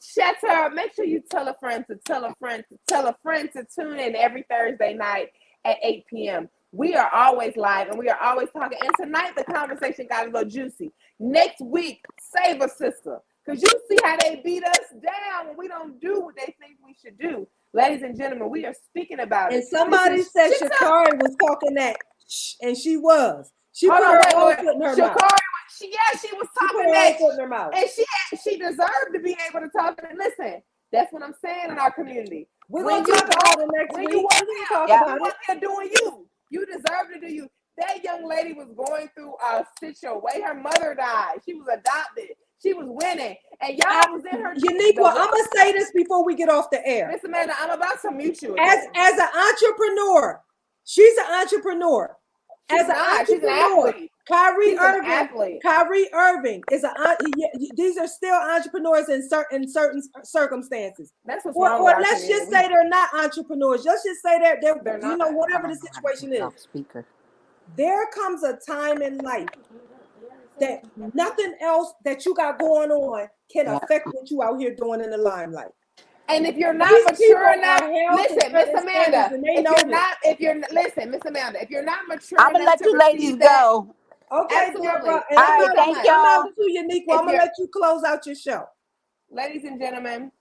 Chitter Chatter. Make sure you tell a friend to tell a friend to tell a friend to tune in every Thursday night at 8 p.m. We are always live and we are always talking. And tonight the conversation got a little juicy. Next week, save a sister. Because you see how they beat us down when we don't do what they think we should do. Ladies and gentlemen, we are speaking about it.
And somebody said Sha'Carri was talking that, and she was. She put her own foot in her mouth.
She was talking that.
Foot in her mouth.
And she deserved to be able to talk. And listen, that's what I'm saying in our community.
We're going to talk about it next week.
You're doing you. You deserve to do you. That young lady was going through a situation. Her mother died. She was adopted. She was winning. And y'all was in her.
Uniqua, I'm going to say this before we get off the air.
Miss Amanda, I'm about to mute you.
As an entrepreneur, she's an entrepreneur. She's an athlete. Kyrie Irving is these are still entrepreneurs in certain circumstances.
That's what's wrong. Or
let's just say they're not entrepreneurs. Let's just say they're not, whatever the situation is.
Speaker.
There comes a time in life that nothing else that you got going on can affect what you out here doing in the limelight.
And if you're not mature enough, listen, Miss Amanda, Miss Amanda, if you're not mature enough,
I'm gonna let you ladies go.
Okay, Deborah. And
all right, thank y'all.
I'm out to Uniqua. I'm gonna let you close out your show.
Ladies and gentlemen,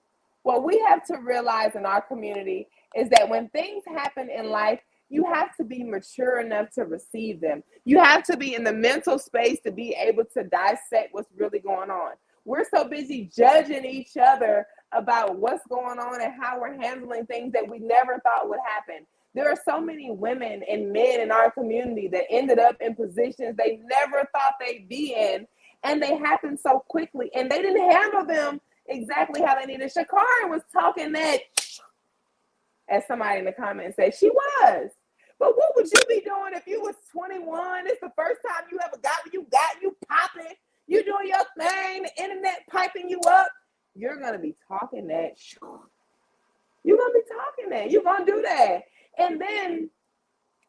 what we have to realize in our community is that when things happen in life, you have to be mature enough to receive them. You have to be in the mental space to be able to dissect what's really going on. We're so busy judging each other about what's going on and how we're handling things that we never thought would happen. There are so many women and men in our community that ended up in positions they never thought they'd be in, and they happened so quickly, and they didn't handle them exactly how they needed. Sha'Carri was talking that, as somebody in the comments said, she was. But what would you be doing if you was 21? It's the first time you ever you popping, you doing your thing, the internet piping you up. You're going to be talking that. You're going to be talking that. You're going to do that. And then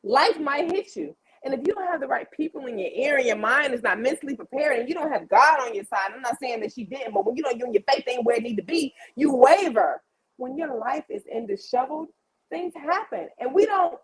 life might hit you. And if you don't have the right people in your ear and your mind is not mentally prepared and you don't have God on your side, I'm not saying that she didn't, but when you know you and your faith ain't where it need to be, you waver. When your life is in disheveled, things happen. And we don't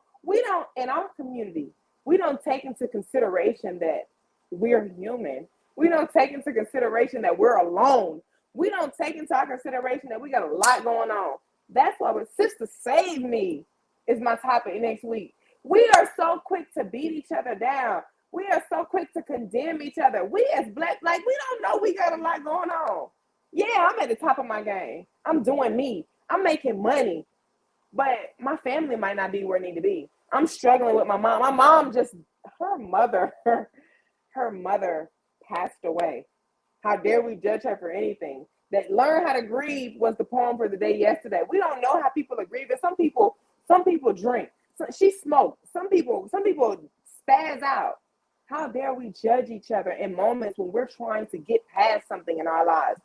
in our community, we don't take into consideration that we're human. We don't take into consideration that we're alone. We don't take into our consideration that we got a lot going on. That's why with Sister Save Me is my topic next week. We are so quick to beat each other down. We are so quick to condemn each other. We as black, like, we don't know we got a lot going on. Yeah, I'm at the top of my game. I'm doing me. I'm making money. But my family might not be where it need to be. I'm struggling with my mom. My mom just, her mother passed away. How dare we judge her for anything? That Learn How to Grieve was the poem for the day yesterday. We don't know how people are grieving. Some people drink. So she smoked. Some people spaz out. How dare we judge each other in moments when we're trying to get past something in our lives?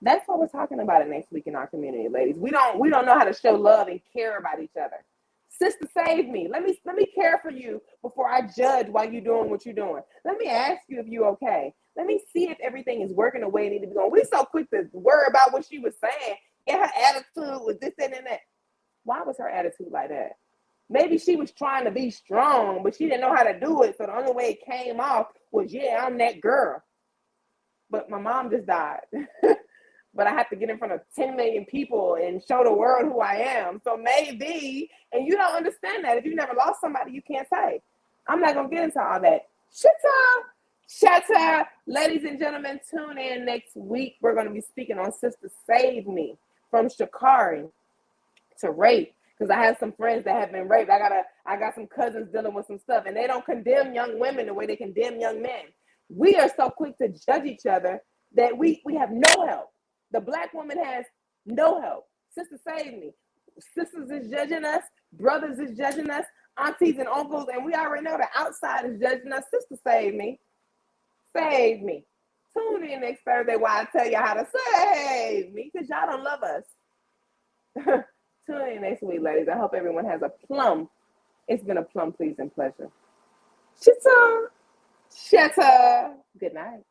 That's what we're talking about it next week in our community, ladies. We don't know how to show love and care about each other. Sister, save me. Let me care for you before I judge while you're doing what you're doing. Let me ask you if you're okay. Let me see if everything is working the way it needs to be going. We're so quick to worry about what she was saying. Yeah, her attitude was this and that. Why was her attitude like that? Maybe she was trying to be strong, but she didn't know how to do it. So the only way it came off was, yeah, I'm that girl. But my mom just died. But I have to get in front of 10 million people and show the world who I am. So maybe, and you don't understand that. If you never lost somebody, you can't say. I'm not going to get into all that. Chatter. Ladies and gentlemen, tune in next week. We're going to be speaking on Sister Save Me, from Shikari to rape. Because I have some friends that have been raped. I got some cousins dealing with some stuff. And they don't condemn young women the way they condemn young men. We are so quick to judge each other that we have no help. The black woman has no help. Sister, save me. Sisters is judging us. Brothers is judging us. Aunties and uncles. And we already know the outside is judging us. Sister, save me. Save me. Tune in next Thursday while I tell you how to save me. Because y'all don't love us. Tune in next week, ladies. I hope everyone has a plum. It's been a plum pleasing pleasure. Chitter Chatter. Good night.